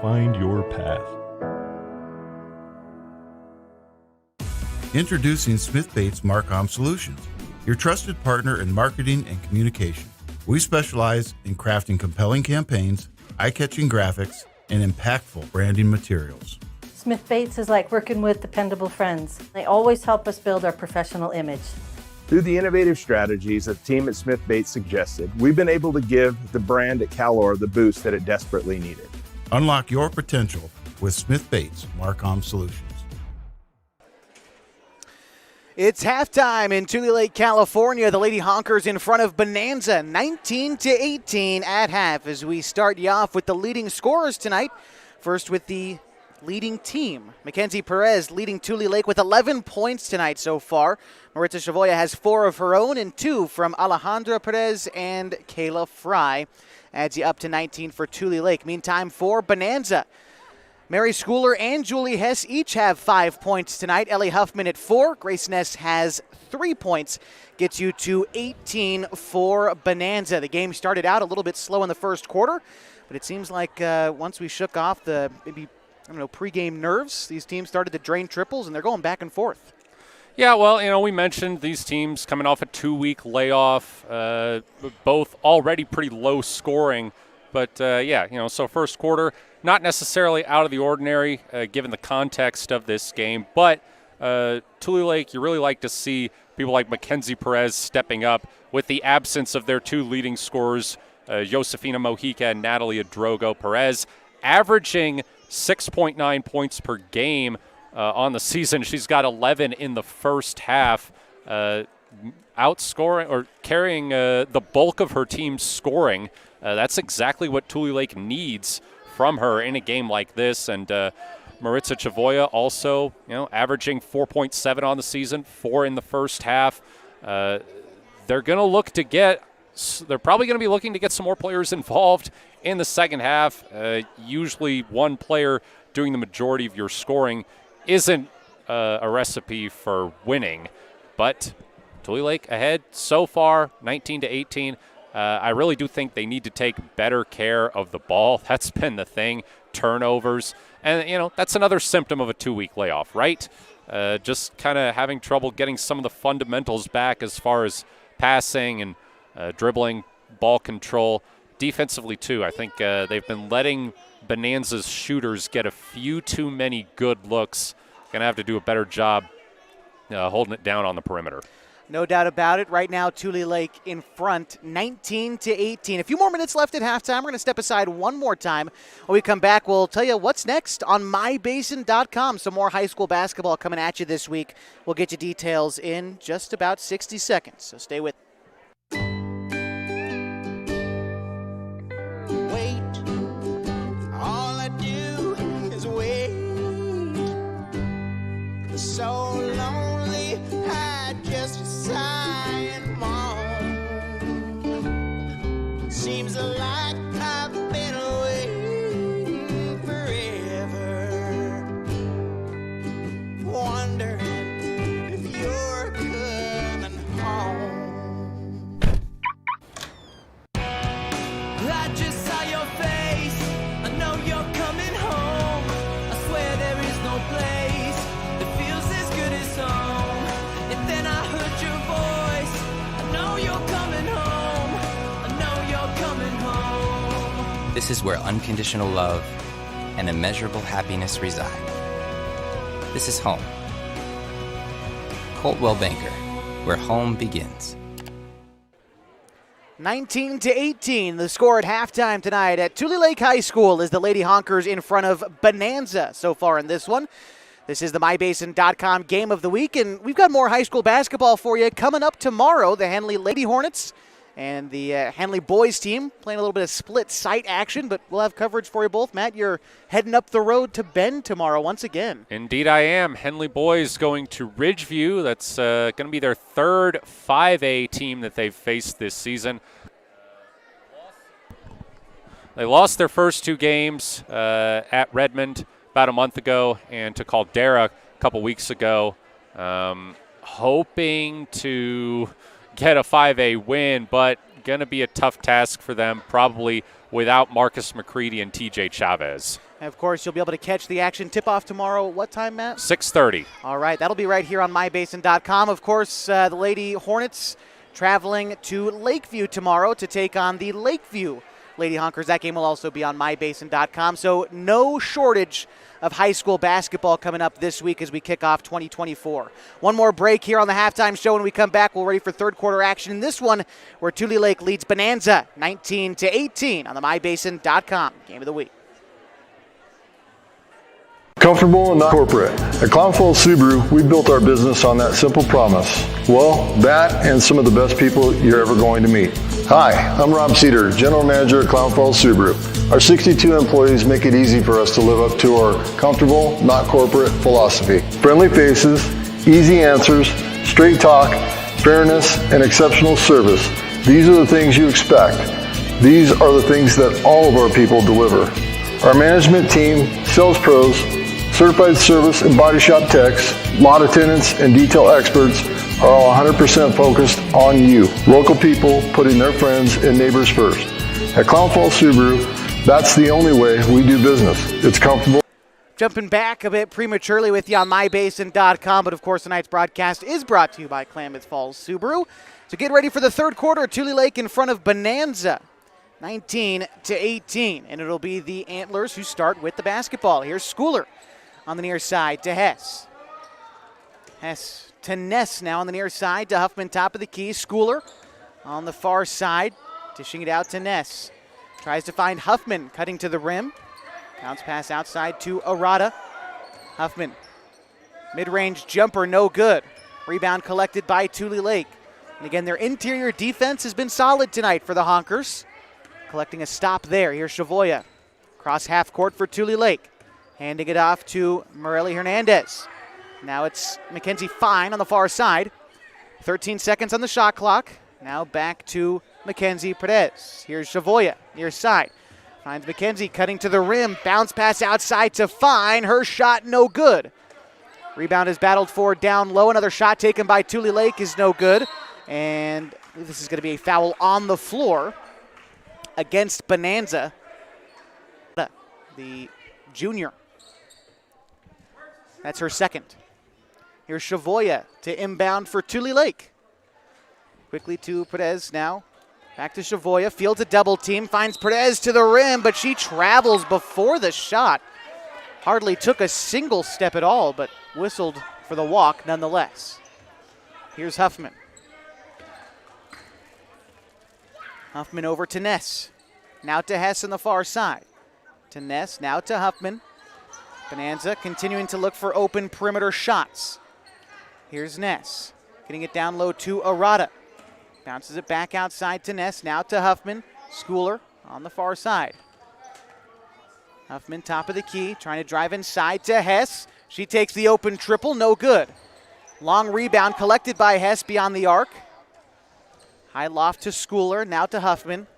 Find your path. Introducing Smith Bates Marcom Solutions, your trusted partner in marketing and communication. We specialize in crafting compelling campaigns, eye-catching graphics, and impactful branding materials. Smith Bates is like working with dependable friends. They always help us build our professional image. Through the innovative strategies the team at Smith Bates suggested, we've been able to give the brand at Calor the boost that it desperately needed. Unlock your potential with Smith Bates Marcom Solutions. It's halftime in Tulelake, California. The Lady Honkers in front of Bonanza, 19-18 at half, as we start you off with the leading scorers tonight. First with the leading team. Mackenzie Perez leading Tulelake with 11 points tonight so far. Maritza Chavoya has 4 of her own and 2 from Alejandra Perez and Kayla Fry. Adds you up to 19 for Tulelake. Meantime, for Bonanza, Mary Schooler and Julie Hess each have 5 points tonight. Ellie Huffman at 4. Grace Ness has 3 points. Gets you to 18 for Bonanza. The game started out a little bit slow in the first quarter, but it seems like once we shook off the pregame nerves, these teams started to drain triples, and they're going back and forth. Yeah, well, we mentioned these teams coming off a 2-week layoff, both already pretty low scoring. But, so first quarter, not necessarily out of the ordinary given the context of this game. But Tulelake, you really like to see people like Mackenzie Perez stepping up with the absence of their 2 leading scorers, Josefina Mojica and Natalia Drogo. Perez averaging 6.9 points per game on the season. She's got 11 in the first half, outscoring or carrying the bulk of her team's scoring. That's exactly what Tulelake needs from her in a game like this. And Maritza Chavoya also, averaging 4.7 on the season, 4 in the first half. They're probably going to be looking to get some more players involved in the second half. Usually one player doing the majority of your scoring isn't a recipe for winning. But Tulelake ahead so far, 19-18. I really do think they need to take better care of the ball. That's been the thing, turnovers. And, that's another symptom of a 2-week layoff, right? Just kind of having trouble getting some of the fundamentals back as far as passing and dribbling, ball control. Defensively, too, I think they've been letting Bonanza's shooters get a few too many good looks. Going to have to do a better job holding it down on the perimeter. No doubt about it. Right now, Tulelake in front, 19-18. A few more minutes left at halftime. We're going to step aside one more time. When we come back, we'll tell you what's next on mybasin.com. Some more high school basketball coming at you this week. We'll get you details in just about 60 seconds, so stay with us. So lonely, I just sigh and moan. Seems like I've been waiting forever, wondering if you're coming home. I just saw your face, I know you're coming home. I swear there is no place home. And then I heard your voice. I know you're coming home. I know you're coming home. This is where unconditional love and immeasurable happiness reside. This is home. Coltwell Banker, where home begins. 19-18, the score at halftime tonight at Tulelake High School is the Lady Honkers in front of Bonanza so far in this one. This is the MyBasin.com Game of the Week, and we've got more high school basketball for you coming up tomorrow. The Henley Lady Hornets and the Henley boys team playing a little bit of split site action, but we'll have coverage for you both. Matt, you're heading up the road to Bend tomorrow once again. Indeed I am. Henley boys going to Ridgeview. That's going to be their third 5A team that they've faced this season. They lost their first 2 games at Redmond about a month ago and to Caldera a couple weeks ago, hoping to get a 5A win, but going to be a tough task for them, probably without Marcus McCready and TJ Chavez. And of course, you'll be able to catch the action tip-off tomorrow. What time, Matt? 6:30. All right, that'll be right here on mybasin.com. Of course, the Lady Hornets traveling to Lakeview tomorrow to take on the Lakeview Lady Honkers. That game will also be on mybasin.com. So no shortage of high school basketball coming up this week as we kick off 2024. One more break here on the halftime show. When we come back, we're ready for third quarter action in this one, where Tulelake leads Bonanza 19-18 on the mybasin.com game of the week. Comfortable and not corporate. At Clown Falls Subaru, we built our business on that simple promise. Well, that and some of the best people you're ever going to meet. Hi, I'm Rob Cedar, General Manager at Clown Falls Subaru. Our 62 employees make it easy for us to live up to our comfortable, not corporate philosophy. Friendly faces, easy answers, straight talk, fairness, and exceptional service. These are the things you expect. These are the things that all of our people deliver. Our management team, sales pros, certified service and body shop techs, lot attendants, and detail experts are all 100% focused on you. Local people putting their friends and neighbors first. At Clown Falls Subaru, that's the only way we do business. It's comfortable. Jumping back a bit prematurely with you on mybasin.com, but of course tonight's broadcast is brought to you by Klamath Falls Subaru. So get ready for the third quarter. Tulelake in front of Bonanza, 19-18, and it'll be the Antlers who start with the basketball. Here's Schooler on the near side to Hess. Hess to Ness now on the near side to Huffman, top of the key. Schooler on the far side, dishing it out to Ness. Tries to find Huffman, cutting to the rim. Bounce pass outside to Arata. Huffman, mid-range jumper, no good. Rebound collected by Tulelake. And again, their interior defense has been solid tonight for the Honkers. Collecting a stop there. Here's Shavoya. Cross half court for Tulelake. Handing it off to Morelli Hernandez. Now it's Mackenzie Fine on the far side. 13 seconds on the shot clock. Now back to Mackenzie Perez. Here's Shavoya, near side. Finds Mackenzie cutting to the rim. Bounce pass outside to Fine. Her shot no good. Rebound is battled for down low. Another shot taken by Tulelake is no good. And I believe this is going to be a foul on the floor against Bonanza, the junior. That's her second. Here's Shavoya to inbound for Tulelake. Quickly to Perez now. Back to Shavoya. Fields a double team. Finds Perez to the rim, but she travels before the shot. Hardly took a single step at all, but whistled for the walk nonetheless. Here's Huffman. Huffman over to Ness. Now to Hess on the far side. To Ness, now to Huffman. Bonanza continuing to look for open perimeter shots. Here's Ness. Getting it down low to Arata. Bounces it back outside to Ness. Now to Huffman. Schooler on the far side. Huffman top of the key. Trying to drive inside to Hess. She takes the open triple. No good. Long rebound collected by Hess beyond the arc. High loft to Schooler. Now to Huffman.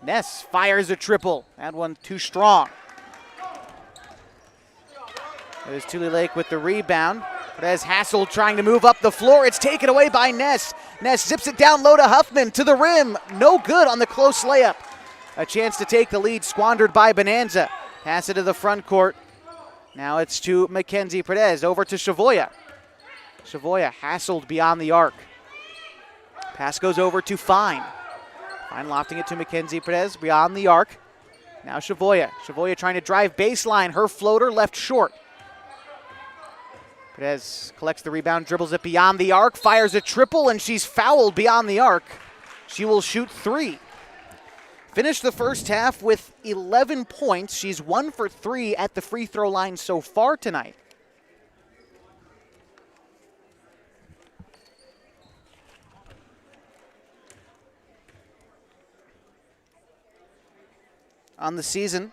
Ness fires a triple. That one too strong. There's Tulelake with the rebound. Perez Hassel trying to move up the floor. It's taken away by Ness. Ness zips it down low to Huffman to the rim. No good on the close layup. A chance to take the lead squandered by Bonanza. Pass it to the front court. Now it's to Mackenzie Perez. Over to Shavoya. Shavoya hassled beyond the arc. Pass goes over to Fine. Fine lofting it to Mackenzie Perez beyond the arc. Now Shavoya. Shavoya trying to drive baseline. Her floater left short. Perez collects the rebound, dribbles it beyond the arc, fires a triple, and she's fouled beyond the arc. She will shoot three. Finished the first half with 11 points. She's 1 for 3 at the free throw line so far tonight. On the season,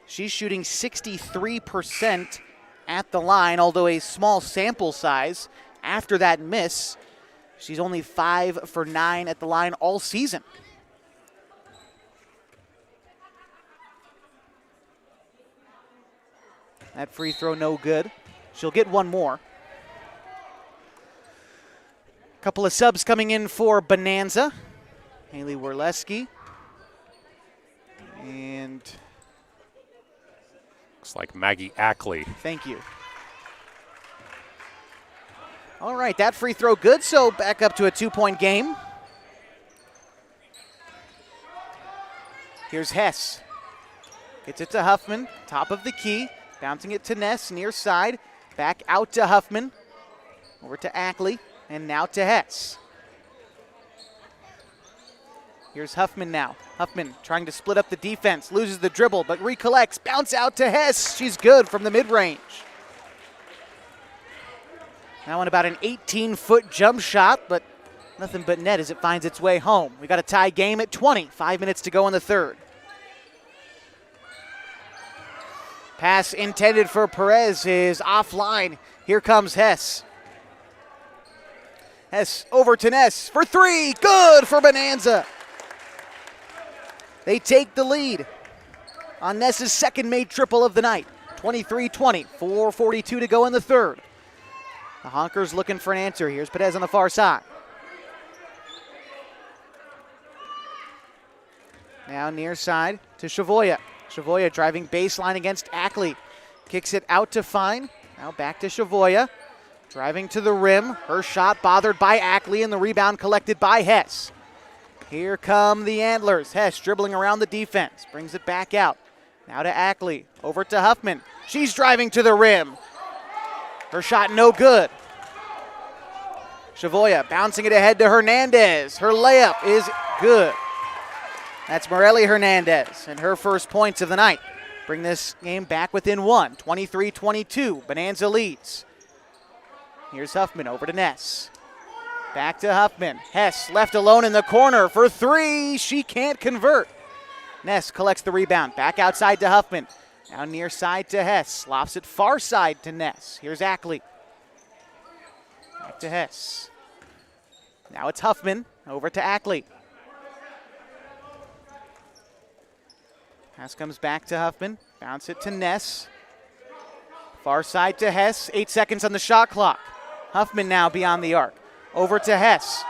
she's shooting 63% at the line, although a small sample size. After that miss, she's only 5 for 9 at the line all season. That free throw no good. She'll get one more. Couple of subs coming in for Bonanza. Haley Werleski. And looks like Maggie Ackley. thank you. All right, that free throw good, so back up to a 2-point game. Here's Hess. Gets it to Huffman, top of the key, bouncing it to Ness, near side. Back out to Huffman, over to Ackley, and now to Hess. Here's Huffman now. Huffman trying to split up the defense, loses the dribble, but recollects. Bounce out to Hess. She's good from the mid-range. Now on about an 18-foot jump shot, but nothing but net as it finds its way home. We got a tie game at 20. 5 minutes to go in the third. Pass intended for Perez is offline. Here comes Hess. Hess over to Ness for three. Good for Bonanza. They take the lead on Ness's second made triple of the night. 23-20, 4:42 to go in the third. The Honkers looking for an answer. Here's Perez on the far side. Now near side to Chavoya. Chavoya driving baseline against Ackley. Kicks it out to Fine. Now back to Chavoya. Driving to the rim. Her shot bothered by Ackley and the rebound collected by Hess. Here come the Antlers. Hess dribbling around the defense. Brings it back out. Now to Ackley. Over to Huffman. She's driving to the rim. Her shot no good. Chavoya bouncing it ahead to Hernandez. Her layup is good. That's Morelli Hernandez and her first points of the night. Bring this game back within one. 23-22. Bonanza leads. Here's Huffman over to Ness. Back to Huffman. Hess left alone in the corner for three. She can't convert. Ness collects the rebound. Back outside to Huffman. Now near side to Hess. Slops it far side to Ness. Here's Ackley. Back to Hess. Now it's Huffman. Over to Ackley. Pass comes back to Huffman. Bounce it to Ness. Far side to Hess. 8 seconds on the shot clock. Huffman now beyond the arc. Over to Hess.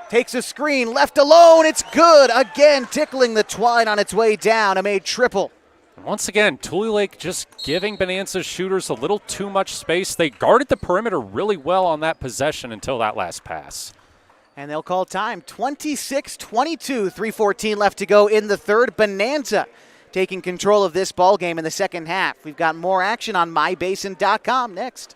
Takes a screen. Left alone. It's good. Again, tickling the twine on its way down. A made triple. Once again, Tulelake just giving Bonanza's shooters a little too much space. They guarded the perimeter really well on that possession until that last pass. And they'll call time. 26-22. 3:14 left to go in the third. Bonanza taking control of this ball game in the second half. We've got more action on mybasin.com next.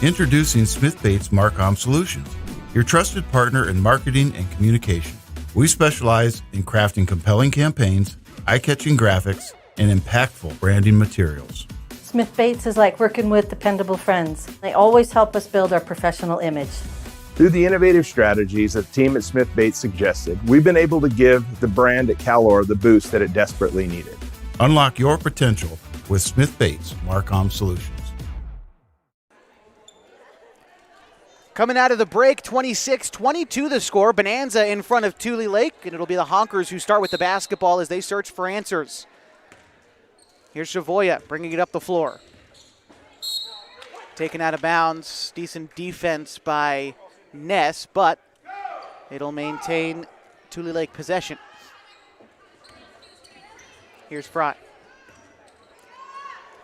Introducing Smith Bates Marcom Solutions, your trusted partner in marketing and communication. We specialize in crafting compelling campaigns, eye-catching graphics, and impactful branding materials. Smith Bates is like working with dependable friends. They always help us build our professional image. Through the innovative strategies that the team at Smith Bates suggested, we've been able to give the brand at Calor the boost that it desperately needed. Unlock your potential with Smith Bates Marcom Solutions. Coming out of the break, 26-22 the score. Bonanza in front of Tulelake, and it'll be the Honkers who start with the basketball as they search for answers. Here's Chavoya bringing it up the floor. Taken out of bounds. Decent defense by Ness, but it'll maintain Tulelake possession. Here's Fry.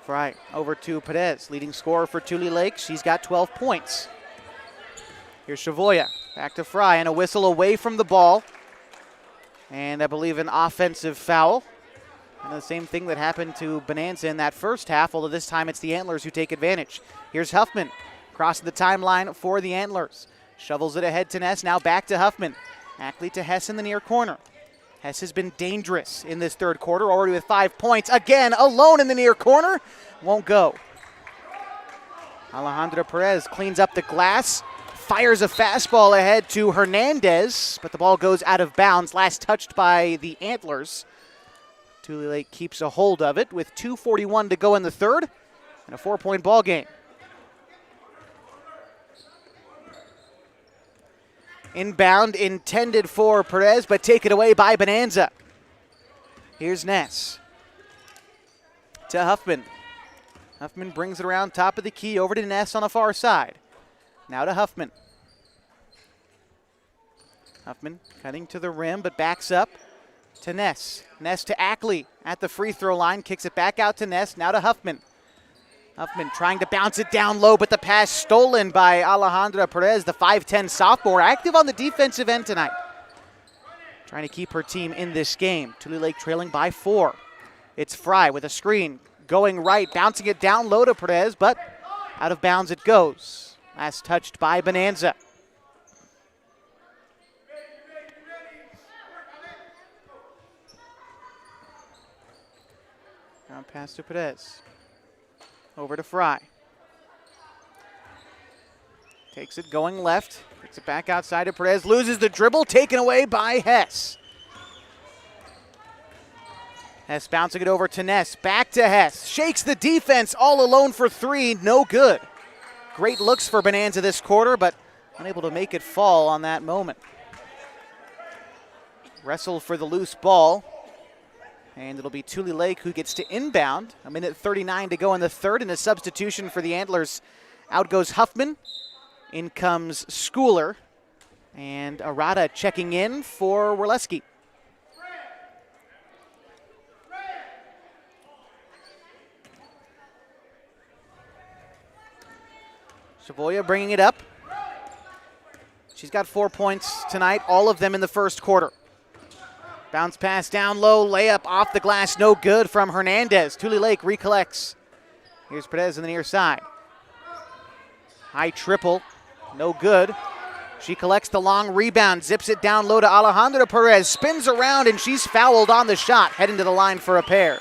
Fry over to Perez, leading scorer for Tulelake. She's got 12 points. Here's Chavoya, back to Fry, and a whistle away from the ball. And I believe an offensive foul. And the same thing that happened to Bonanza in that first half, although this time it's the Antlers who take advantage. Here's Huffman, crossing the timeline for the Antlers. Shovels it ahead to Ness, now back to Huffman. Ackley to Hess in the near corner. Hess has been dangerous in this third quarter, already with 5 points. Again, alone in the near corner. Won't go. Alejandra Perez cleans up the glass. Fires a fastball ahead to Hernandez, but the ball goes out of bounds. Last touched by the Antlers. Tulelake keeps a hold of it with 2:41 to go in the third and a 4-point ball game. Inbound intended for Perez, but taken away by Bonanza. Here's Ness. To Huffman. Huffman brings it around top of the key over to Ness on the far side. Now to Huffman. Huffman cutting to the rim, but backs up to Ness. Ness to Ackley at the free throw line, kicks it back out to Ness, now to Huffman. Huffman trying to bounce it down low, but the pass stolen by Alejandra Perez, the 5'10 sophomore, active on the defensive end tonight. Trying to keep her team in this game. Tulelake trailing by 4. It's Fry with a screen, going right, bouncing it down low to Perez, but out of bounds it goes. Last touched by Bonanza. Now pass to Perez. Over to Fry. Takes it going left. Picks it back outside to Perez. Loses the dribble. Taken away by Hess. Hess bouncing it over to Ness. Back to Hess. Shakes the defense all alone for 3. No good. Great looks for Bonanza this quarter, but unable to make it fall on that moment. Wrestle for the loose ball. And it'll be Tulelake who gets to inbound. 1:39 to go in the third, and a substitution for the Antlers. Out goes Huffman. In comes Schooler. And Arata checking in for Werleski. Savoya bringing it up. She's got 4 points tonight, all of them in the first quarter. Bounce pass down low, layup off the glass, no good from Hernandez. Tulelake recollects. Here's Perez on the near side. High triple, no good. She collects the long rebound, zips it down low to Alejandra Perez, spins around, and she's fouled on the shot, heading to the line for a pair.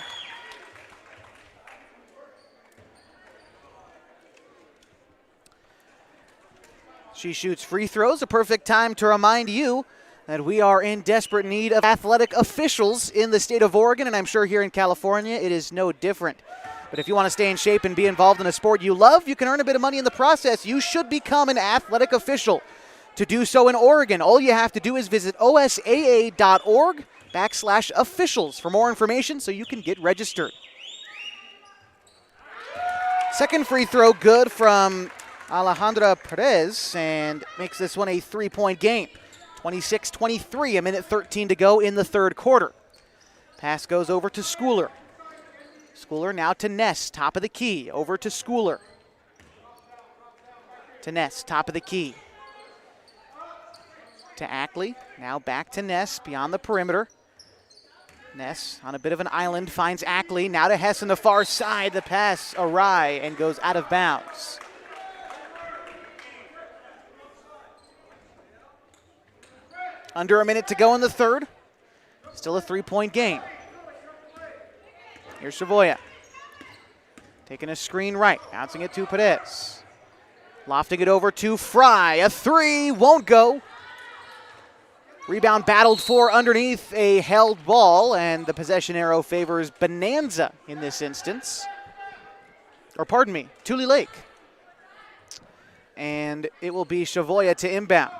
She shoots free throws, a perfect time to remind you that we are in desperate need of athletic officials in the state of Oregon, and I'm sure here in California it is no different. But if you want to stay in shape and be involved in a sport you love, you can earn a bit of money in the process. You should become an athletic official. To do so in Oregon, all you have to do is visit osaa.org/officials for more information so you can get registered. Second free throw good from Alejandra Perez, and makes this one a 3-point game. 26-23, 1:13 to go in the third quarter. Pass goes over to Schooler. Schooler now to Ness, top of the key. Over to Schooler. To Ness, top of the key. To Ackley, now back to Ness, beyond the perimeter. Ness on a bit of an island, finds Ackley. Now to Hess on the far side. The pass awry and goes out of bounds. Under a minute to go in the third. Still a 3-point game. Here's Savoya. Taking a screen right, bouncing it to Perez. Lofting it over to Fry. A 3, won't go. Rebound battled for underneath a held ball, and the possession arrow favors Bonanza in this instance. Or pardon me, Tulelake. And it will be Savoya to inbound.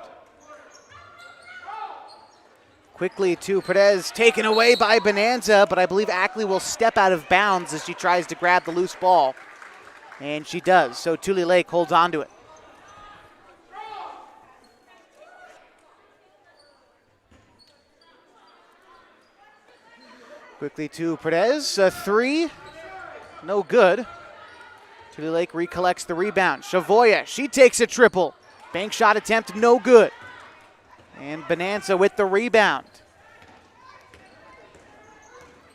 Quickly to Perez, taken away by Bonanza, but I believe Ackley will step out of bounds as she tries to grab the loose ball. And she does, so Tulelake holds on to it. Quickly to Perez, a 3, no good. Tulelake recollects the rebound. Savoya, she takes a triple. Bank shot attempt, no good. And Bonanza with the rebound.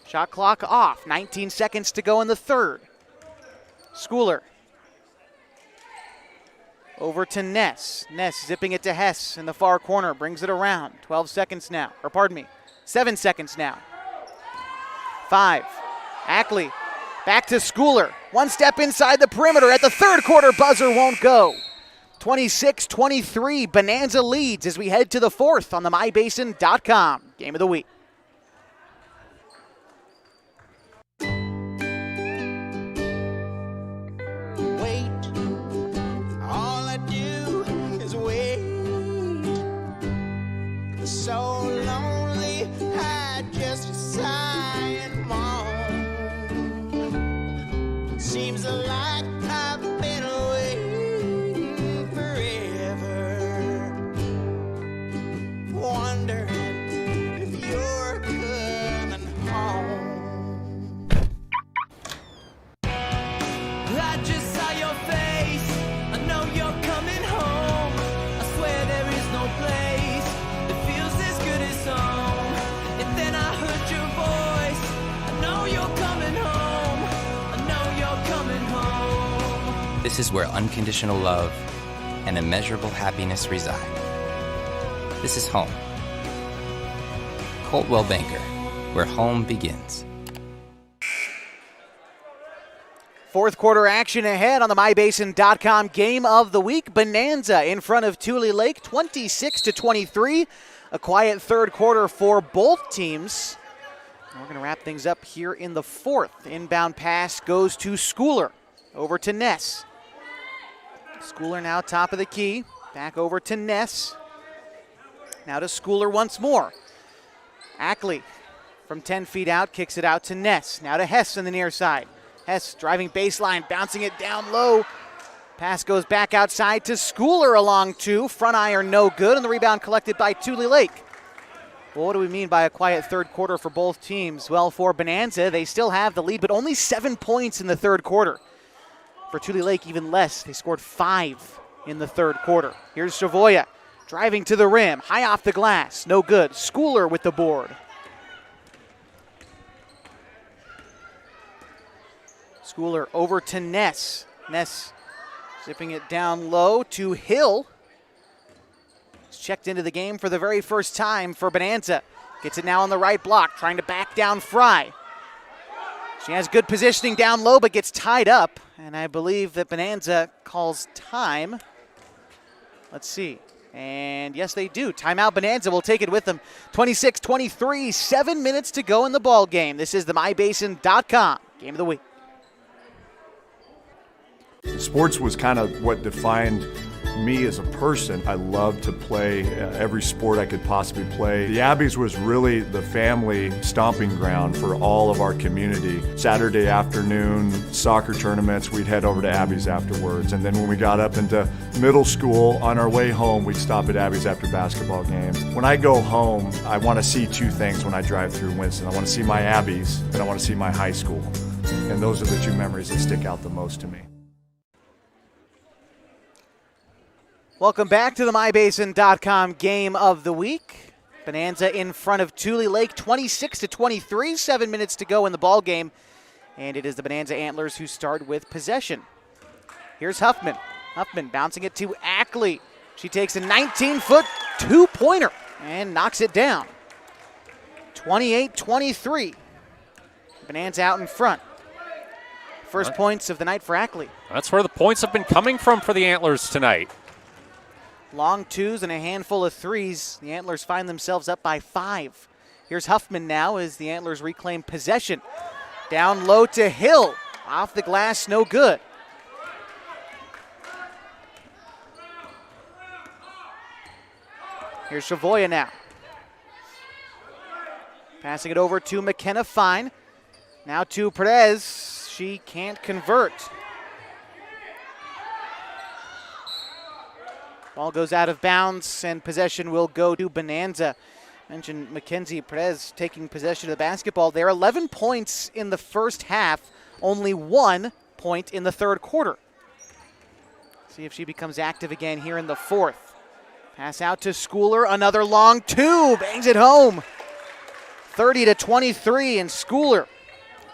Shot clock off. 19 seconds to go in the third. Schooler. Over to Ness. Ness zipping it to Hess in the far corner. Brings it around. 12 seconds now. Or pardon me, 7 seconds now. 5. Ackley. Back to Schooler. One step inside the perimeter at the third quarter. Buzzer won't go. 26-23, Bonanza leads as we head to the fourth on the MyBasin.com Game of the Week. Wait, all I do is wait. So lonely, I just sigh and moan. Seems like I've been away forever. One This is where unconditional love and immeasurable happiness reside. This is home. Coldwell Banker, where home begins. Fourth quarter action ahead on the MyBasin.com game of the week. Bonanza in front of Tulelake, 26-23. A quiet third quarter for both teams. We're going to wrap things up here in the fourth. Inbound pass goes to Schooler. Over to Ness. Schooler now top of the key. Back over to Ness. Now to Schooler once more. Ackley from 10 feet out kicks it out to Ness. Now to Hess on the near side. Hess driving baseline, bouncing it down low. Pass goes back outside to Schooler along two. Front iron no good, and the rebound collected by Tulelake. Well, what do we mean by a quiet third quarter for both teams? Well, for Bonanza, they still have the lead, but only 7 points in the third quarter. For Tulelake, even less. They scored 5 in the third quarter. Here's Savoya driving to the rim, high off the glass, no good. Schooler with the board. Schooler over to Ness. Ness zipping it down low to Hill. He's checked into the game for the very first time for Bonanza. Gets it now on the right block, trying to back down Fry. She has good positioning down low, but gets tied up. And I believe that Bonanza calls time. Let's see. And yes, they do. Timeout. Bonanza will take it with them. 26-23, 7 minutes to go in the ball game. This is the MyBasin.com game of the week. Sports was kind of what defined me as a person. I loved to play every sport I could possibly play. The Abbeys was really the family stomping ground for all of our community. Saturday afternoon soccer tournaments, we'd head over to Abbeys afterwards. And then when we got up into middle school, on our way home, we'd stop at Abbeys after basketball games. When I go home, I want to see 2 things when I drive through Winston. I want to see my Abbeys, and I want to see my high school. And those are the 2 memories that stick out the most to me. Welcome back to the MyBasin.com game of the week. Bonanza in front of Tulelake, 26-23, 7 minutes to go in the ball game. And it is the Bonanza Antlers who start with possession. Here's Huffman. Huffman bouncing it to Ackley. She takes a 19-foot 2-pointer and knocks it down. 28-23. Bonanza out in front. First points of the night for Ackley. That's where the points have been coming from for the Antlers tonight. Long twos and a handful of threes. The Antlers find themselves up by 5. Here's Huffman now as the Antlers reclaim possession. Down low to Hill. Off the glass, no good. Here's Savoya now. Passing it over to McKenna Fine. Now to Perez. She can't convert. Ball goes out of bounds, and possession will go to Bonanza. Mentioned Mackenzie Perez taking possession of the basketball. They're 11 points in the first half, only 1 point in the third quarter. See if she becomes active again here in the fourth. Pass out to Schooler, another long 2, bangs it home. 30-23, and Schooler,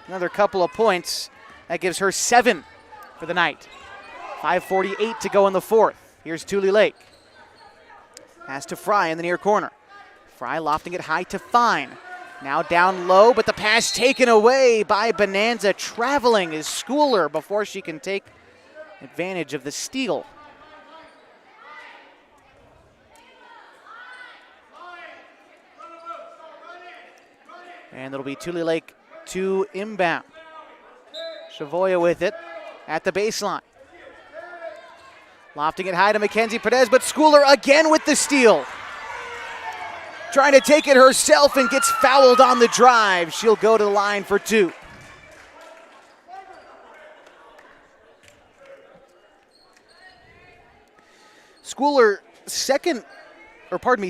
another couple of points. That gives her 7 for the night. 5:48 to go in the fourth. Here's Tulelake. Pass to Fry in the near corner. Fry lofting it high to Fine. Now down low, but the pass taken away by Bonanza. Traveling is Schooler before she can take advantage of the steal. And it'll be Tulelake to inbound. Savoya with it at the baseline. Lofting it high to Mackenzie Perez, but Schooler again with the steal. Trying to take it herself and gets fouled on the drive. She'll go to the line for 2. Schooler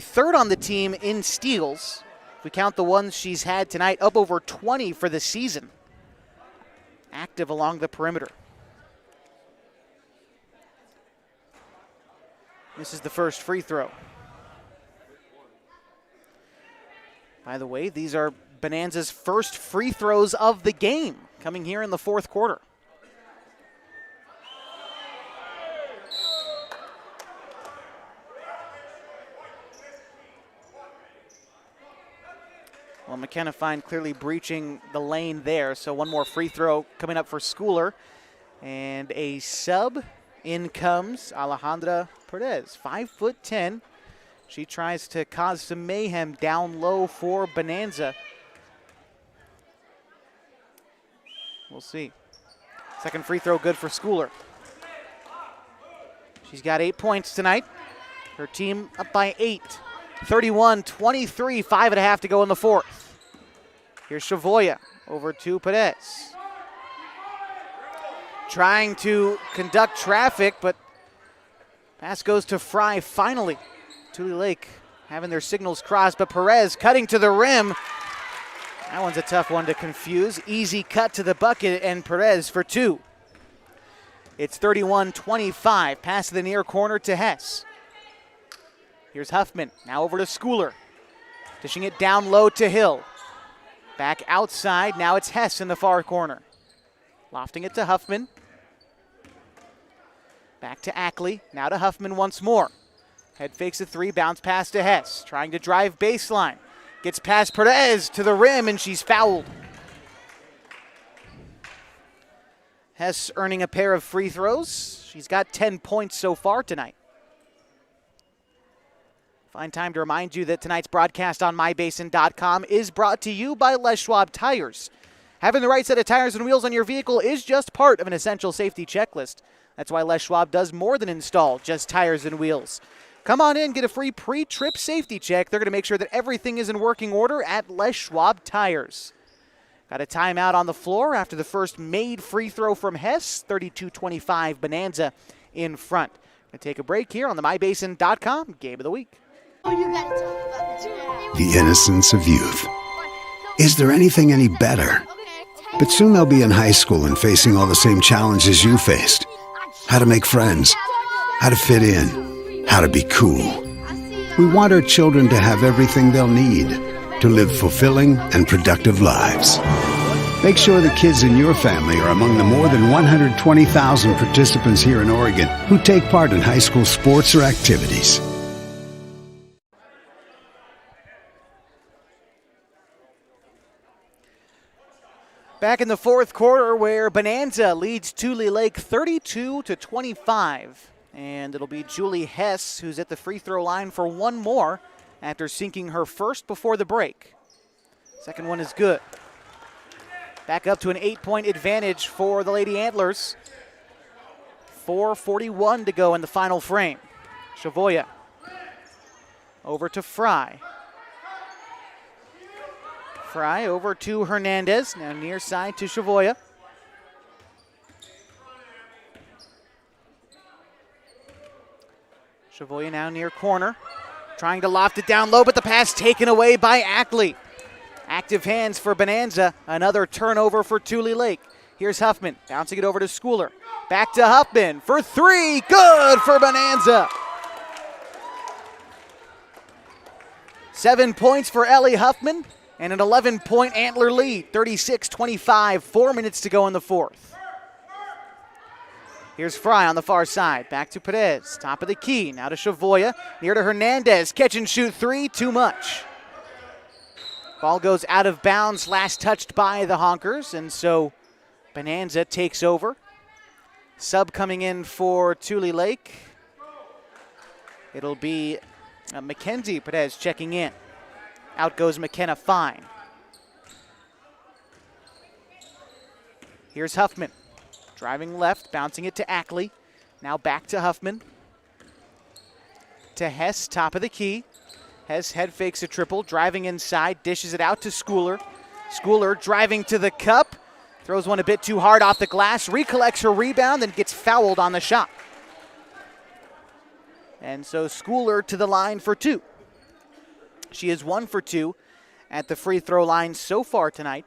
third on the team in steals. If we count the ones she's had tonight, up over 20 for the season. Active along the perimeter. This is the first free throw. By the way, these are Bonanza's first free throws of the game, coming here in the fourth quarter. Well, McKenna Fine clearly breaching the lane there, so one more free throw coming up for Schooler. And a sub, in comes Alejandra Perez, 5'10". She tries to cause some mayhem down low for Bonanza. We'll see. Second free throw good for Schooler. She's got 8 points tonight. Her team up by 8. 31-23, 5.5 to go in the fourth. Here's Chavoya over to Perez. Trying to conduct traffic, but pass goes to Fry finally. Tulelake having their signals crossed, but Perez cutting to the rim. That one's a tough one to confuse. Easy cut to the bucket, and Perez for 2. It's 31-25. Pass to the near corner to Hess. Here's Huffman, now over to Schooler. Dishing it down low to Hill. Back outside, now it's Hess in the far corner. Lofting it to Huffman. Back to Ackley, now to Huffman once more. Head fakes a 3, bounce pass to Hess. Trying to drive baseline. Gets past Perez to the rim, and she's fouled. Hess earning a pair of free throws. She's got 10 points so far tonight. Fine time to remind you that tonight's broadcast on MyBasin.com is brought to you by Les Schwab Tires. Having the right set of tires and wheels on your vehicle is just part of an essential safety checklist. That's why Les Schwab does more than install just tires and wheels. Come on in, get a free pre-trip safety check. They're going to make sure that everything is in working order at Les Schwab Tires. Got a timeout on the floor after the first made free throw from Hess. 32-25, Bonanza in front. Going to take a break here on the MyBasin.com Game of the Week. The innocence of youth. Is there anything any better? But soon they'll be in high school and facing all the same challenges you faced. How to make friends, how to fit in, how to be cool. We want our children to have everything they'll need to live fulfilling and productive lives. Make sure the kids in your family are among the more than 120,000 participants here in Oregon who take part in high school sports or activities. Back in the fourth quarter where Bonanza leads Tulelake 32-25. And it'll be Julie Hess who's at the free throw line for one more after sinking her first before the break. Second one is good. Back up to an 8-point advantage for the Lady Antlers. 4:41 to go in the final frame. Chavoya over to Fry. Fry over to Hernandez, now near side to Chavoya. Chavoya now near corner, trying to loft it down low, but the pass taken away by Ackley. Active hands for Bonanza, another turnover for Tulelake. Here's Huffman, bouncing it over to Schooler. Back to Huffman for 3, good for Bonanza. 7 points for Ellie Huffman. And an 11-point Antler lead, 36-25, 4 minutes to go in the fourth. Here's Fry on the far side, back to Perez, top of the key, now to Chavoya, near to Hernandez, catch and shoot 3, too much. Ball goes out of bounds, last touched by the Honkers, and so Bonanza takes over. Sub coming in for Tulelake. It'll be Mackenzie Perez checking in. Out goes McKenna Fine. Here's Huffman. Driving left, bouncing it to Ackley. Now back to Huffman. To Hess, top of the key. Hess head fakes a triple, driving inside, dishes it out to Schooler. Schooler driving to the cup. Throws one a bit too hard off the glass, recollects her rebound, and gets fouled on the shot. And so Schooler to the line for 2. She is 1 for 2 at the free throw line so far tonight.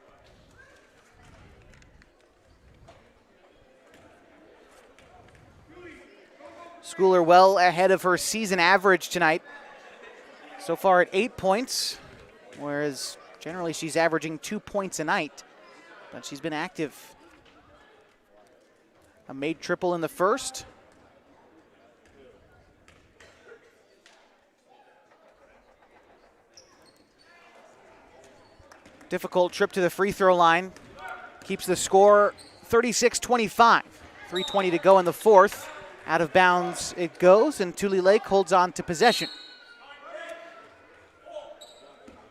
Schooler well ahead of her season average tonight. So far at 8 points, whereas generally she's averaging 2 points a night. But she's been active. A made triple in the first. Difficult trip to the free throw line. Keeps the score 36-25. 3:20 to go in the fourth. Out of bounds it goes, and Tulelake holds on to possession.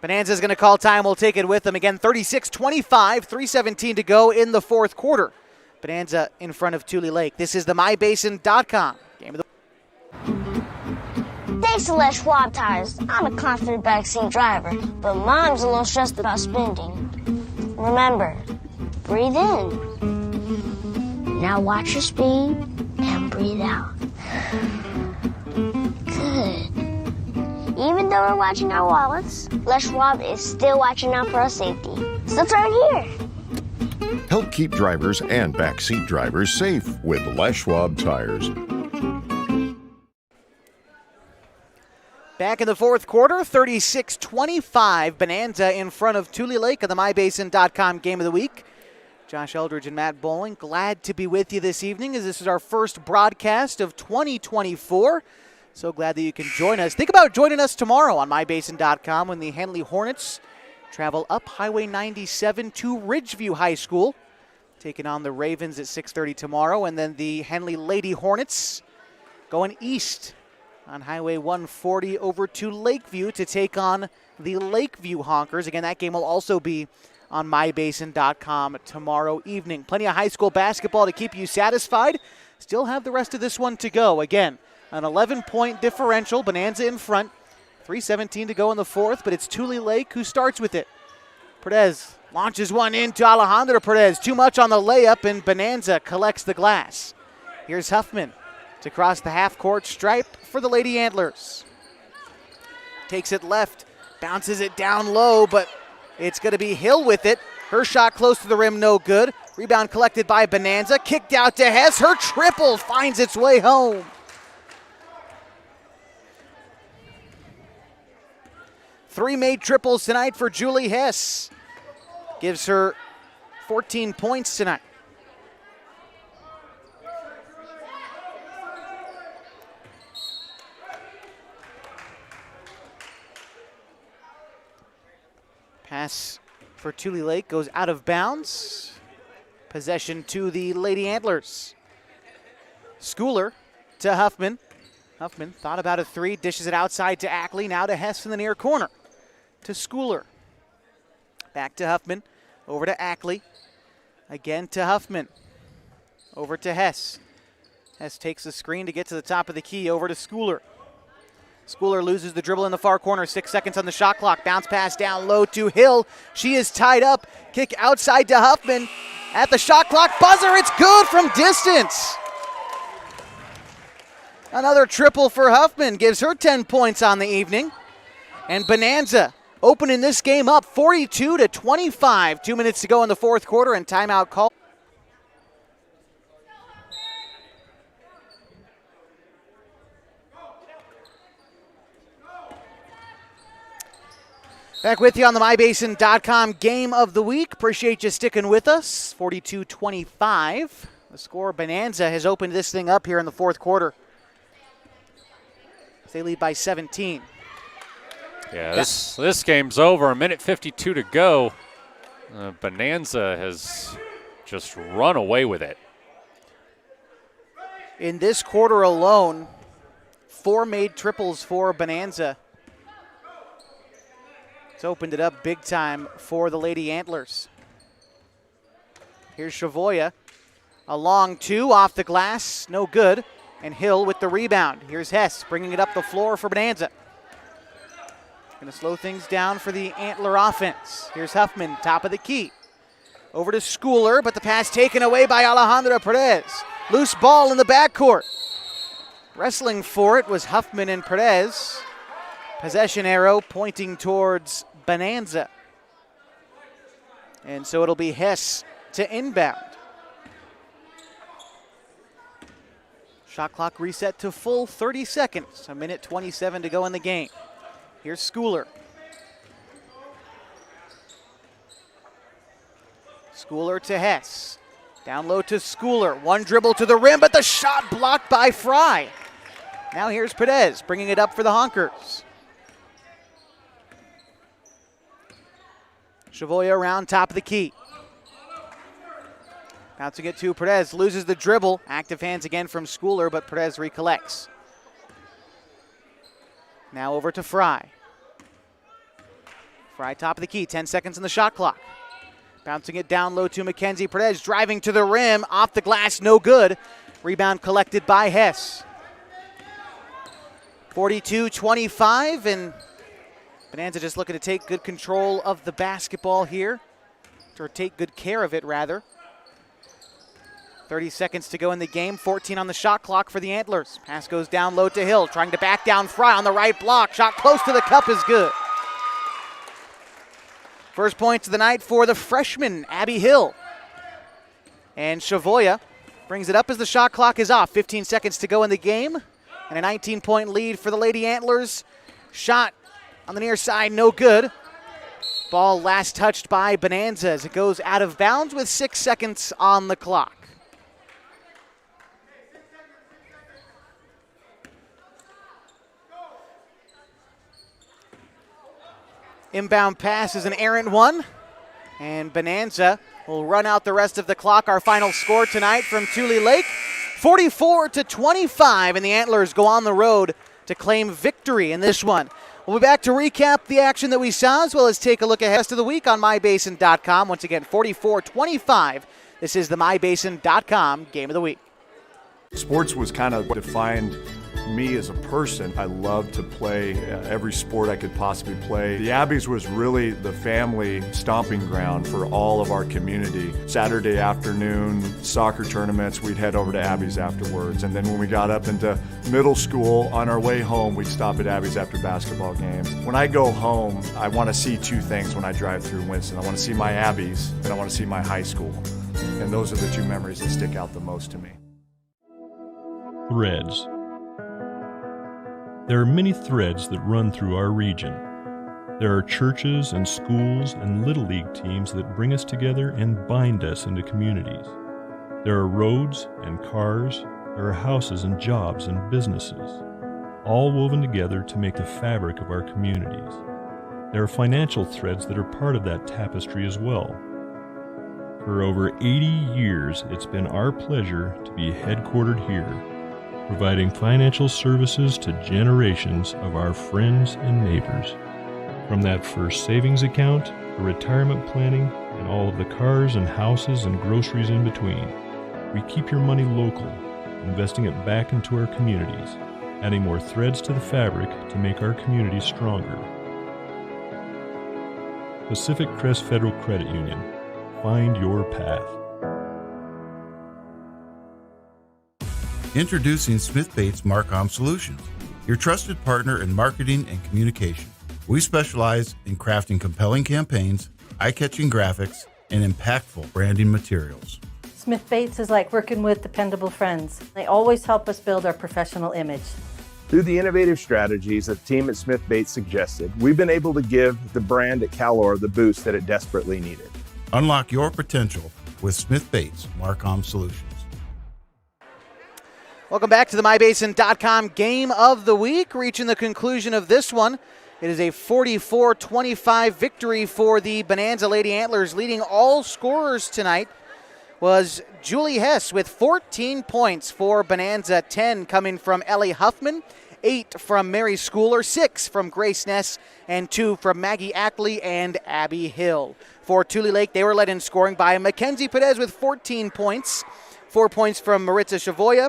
Bonanza's going to call time. We'll take it with them. Again, 36-25, 3:17 to go in the fourth quarter. Bonanza in front of Tulelake. This is the MyBasin.com game of the Thanks to Les Schwab tires, I'm a confident backseat driver, but Mom's a little stressed about spending. Remember, breathe in. Now watch your speed and breathe out. Good. Even though we're watching our wallets, Les Schwab is still watching out for our safety. So turn here. Help keep drivers and backseat drivers safe with Les Schwab tires. Back in the fourth quarter, 36-25. Bonanza in front of Tulelake of the MyBasin.com game of the week. Josh Eldridge and Matt Bowling, glad to be with you this evening as this is our first broadcast of 2024. So glad that you can join us. Think about joining us tomorrow on MyBasin.com when the Henley Hornets travel up Highway 97 to Ridgeview High School, taking on the Ravens at 6:30 tomorrow, and then the Henley Lady Hornets going east on Highway 140 over to Lakeview to take on the Lakeview Honkers. Again, that game will also be on MyBasin.com tomorrow evening. Plenty of high school basketball to keep you satisfied. Still have the rest of this one to go. Again, an 11-point differential. Bonanza in front. 3:17 to go in the fourth, but it's Tulelake who starts with it. Perez launches one into Alejandro Perez. Too much on the layup, and Bonanza collects the glass. Here's Huffman to cross the half-court stripe for the Lady Antlers. Takes it left, bounces it down low, but it's going to be Hill with it. Her shot close to the rim, no good. Rebound collected by Bonanza. Kicked out to Hess. Her triple finds its way home. Three made triples tonight for Julie Hess. Gives her 14 points tonight. Pass for Tulelake goes out of bounds. Possession to the Lady Antlers. Schooler to Huffman. Huffman thought about a three, dishes it outside to Ackley. Now to Hess in the near corner. To Schooler. Back to Huffman. Over to Ackley. Again to Huffman. Over to Hess. Hess takes the screen to get to the top of the key. Over to Schooler. Schooler loses the dribble in the far corner. 6 seconds on the shot clock. Bounce pass down low to Hill. She is tied up. Kick outside to Huffman. At the shot clock buzzer, it's good from distance. Another triple for Huffman gives her 10 points on the evening. And Bonanza opening this game up 42-25. 2 minutes to go in the fourth quarter and timeout call. Back with you on the MyBasin.com game of the week. Appreciate you sticking with us. 42-25. The score, Bonanza has opened this thing up here in the fourth quarter. They lead by 17. Yeah, this game's over. A minute 52 to go. Bonanza has just run away with it. In this quarter alone, 4 made triples for Bonanza. It's opened it up big time for the Lady Antlers. Here's Shavoya. A long two off the glass, no good. And Hill with the rebound. Here's Hess bringing it up the floor for Bonanza. Going to slow things down for the Antler offense. Here's Huffman, top of the key. Over to Schooler, but the pass taken away by Alejandra Perez. Loose ball in the backcourt. Wrestling for it was Huffman and Perez. Possession arrow pointing towards Bonanza. And so it'll be Hess to inbound. Shot clock reset to full 30 seconds. A minute 27 to go in the game. Here's Schooler. Schooler to Hess. Down low to Schooler. One dribble to the rim, but the shot blocked by Fry. Now here's Perez bringing it up for the Honkers. Chavoya around top of the key. Bouncing it to Perez, loses the dribble. Active hands again from Schooler, but Perez recollects. Now over to Fry. Fry top of the key, 10 seconds on the shot clock. Bouncing it down low to Mackenzie. Perez driving to the rim, off the glass, no good. Rebound collected by Hess. 42-25, and Bonanza just looking to take good control of the basketball here, or take good care of it, rather. 30 seconds to go in the game, 14 on the shot clock for the Antlers. Pass goes down low to Hill, trying to back down Fry on the right block. Shot close to the cup is good. First points of the night for the freshman, Abby Hill. And Chavoya brings it up as the shot clock is off. 15 seconds to go in the game, and a 19-point lead for the Lady Antlers. Shot on the near side, no good. Ball last touched by Bonanza as it goes out of bounds with 6 seconds on the clock. Inbound pass is an errant one, and Bonanza will run out the rest of the clock. Our final score tonight from Tulelake, 44-25, and the Antlers go on the road to claim victory in this one. We'll be back to recap the action that we saw, as well as take a look ahead of the week on MyBasin.com. Once again, 44-25. This is the MyBasin.com Game of the Week. Sports was kind of defined me as a person. I loved to play every sport I could possibly play. The Abbeys was really the family stomping ground for all of our community. Saturday afternoon, soccer tournaments, we'd head over to Abbeys afterwards. And then when we got up into middle school, on our way home, we'd stop at Abbeys after basketball games. When I go home, I want to see two things when I drive through Winston. I want to see my Abbeys, and I want to see my high school. And those are the two memories that stick out the most to me. Threads. There are many threads that run through our region. There are churches and schools and Little League teams that bring us together and bind us into communities. There are roads and cars, there are houses and jobs and businesses, all woven together to make the fabric of our communities. There are financial threads that are part of that tapestry as well. For over 80 years, it's been our pleasure to be headquartered here, providing financial services to generations of our friends and neighbors. From that first savings account, to retirement planning, and all of the cars and houses and groceries in between, we keep your money local, investing it back into our communities, adding more threads to the fabric to make our communities stronger. Pacific Crest Federal Credit Union. Find your path. Introducing Smith Bates Marcom Solutions, your trusted partner in marketing and communication. We specialize in crafting compelling campaigns, eye-catching graphics, and impactful branding materials. Smith Bates is like working with dependable friends. They always help us build our professional image. Through the innovative strategies that the team at Smith Bates suggested, we've been able to give the brand at Calor the boost that it desperately needed. Unlock your potential with Smith Bates Marcom Solutions. Welcome back to the MyBasin.com Game of the Week. Reaching the conclusion of this one. It is a 44-25 victory for the Bonanza Lady Antlers. Leading all scorers tonight was Julie Hess with 14 points for Bonanza, 10 coming from Ellie Huffman, 8 from Mary Schooler, 6 from Grace Ness, and 2 from Maggie Ackley and Abby Hill. For Tulelake, they were led in scoring by Mackenzie Perez with 14 points, 4 points from Maritza Chavoya,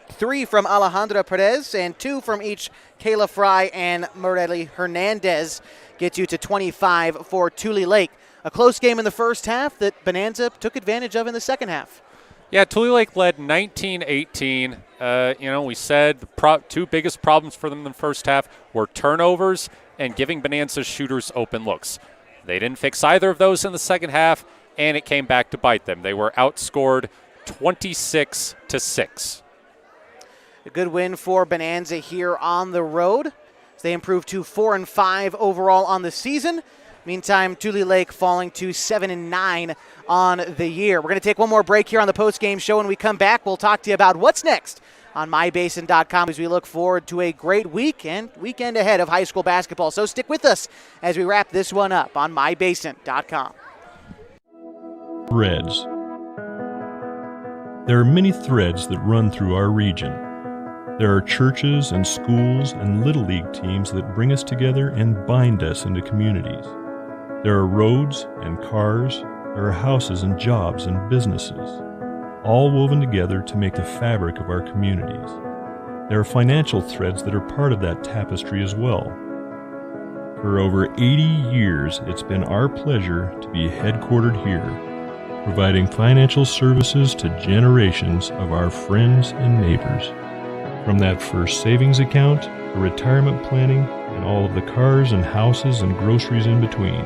3 from Alejandra Perez, and 2 from each Kayla Fry and Morelli Hernandez. Gets you to 25 for Tulelake. A close game in the first half that Bonanza took advantage of in the second half. Yeah, Tulelake led 19-18. We said the two biggest problems for them in the first half were turnovers and giving Bonanza's shooters open looks. They didn't fix either of those in the second half, and it came back to bite them. They were outscored 26-6. A good win for Bonanza here on the road. They improved to 4-5 overall on the season. Meantime, Tulelake falling to 7-9 on the year. We're going to take one more break here on the post-game show. When we come back, we'll talk to you about what's next on mybasin.com as we look forward to a great weekend ahead of high school basketball. So stick with us as we wrap this one up on mybasin.com. Threads. There are many threads that run through our region. There are churches and schools and little league teams that bring us together and bind us into communities. There are roads and cars. There are houses and jobs and businesses, all woven together to make the fabric of our communities. There are financial threads that are part of that tapestry as well. For over 80 years, it's been our pleasure to be headquartered here, providing financial services to generations of our friends and neighbors. From that first savings account to retirement planning and all of the cars and houses and groceries in between,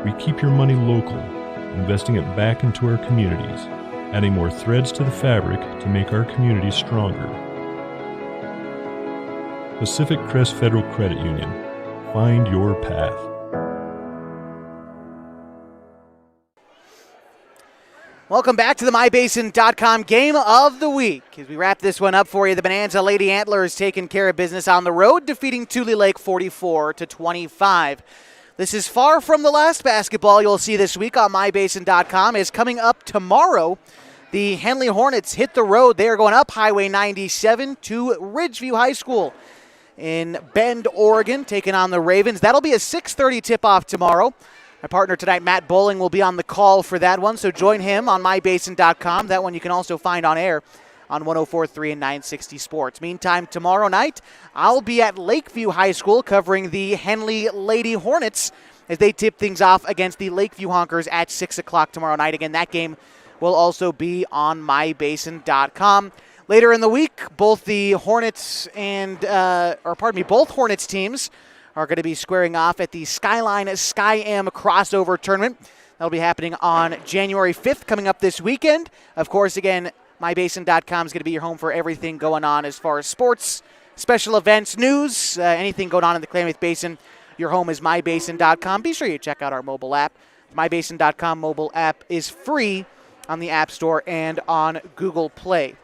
we keep your money local, investing it back into our communities, adding more threads to the fabric to make our communities stronger. Pacific Crest Federal Credit Union. Find your path. Welcome back to the mybasin.com Game of the Week. As we wrap this one up for you, the Bonanza Lady Antlers taking care of business on the road, defeating Tulelake 44-25. This is far from the last basketball you'll see this week on mybasin.com. Is coming up tomorrow. The Henley Hornets hit the road. They are going up Highway 97 to Ridgeview High School in Bend, Oregon, taking on the Ravens. That'll be a 6:30 tip-off tomorrow. My partner tonight, Matt Bowling, will be on the call for that one, so join him on mybasin.com. That one you can also find on air on 104.3 and 960 Sports. Meantime, tomorrow night, I'll be at Lakeview High School covering the Henley Lady Hornets as they tip things off against the Lakeview Honkers at 6 o'clock tomorrow night. Again, that game will also be on mybasin.com. Later in the week, both the Hornets both Hornets teams are going to be squaring off at the Skyline Sky-Am crossover tournament. That'll be happening on January 5th, coming up this weekend. Of course, again, mybasin.com is going to be your home for everything going on as far as sports, special events, news, anything going on in the Klamath Basin. Your home is mybasin.com. Be sure you check out our mobile app. mybasin.com mobile app is free on the App Store and on Google Play.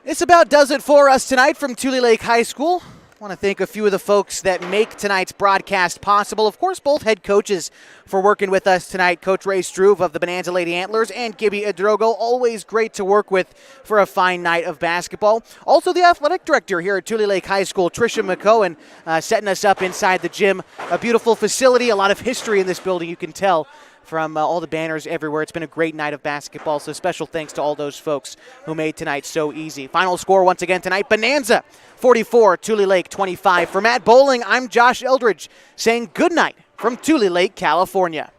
This about does it for us tonight from Tulelake High School. I want to thank a few of the folks that make tonight's broadcast possible. Of course, both head coaches for working with us tonight, Coach Ray Struve of the Bonanza Lady Antlers and Gibby Adrogo. Always great to work with for a fine night of basketball. Also, the athletic director here at Tulelake High School, Tricia McCohen, setting us up inside the gym. A beautiful facility, a lot of history in this building, you can tell from all the banners everywhere. It's been a great night of basketball, so special thanks to all those folks who made tonight so easy. Final score once again tonight, Bonanza 44, Tulelake 25. For Matt Bowling, I'm Josh Eldridge saying good night from Tulelake, California.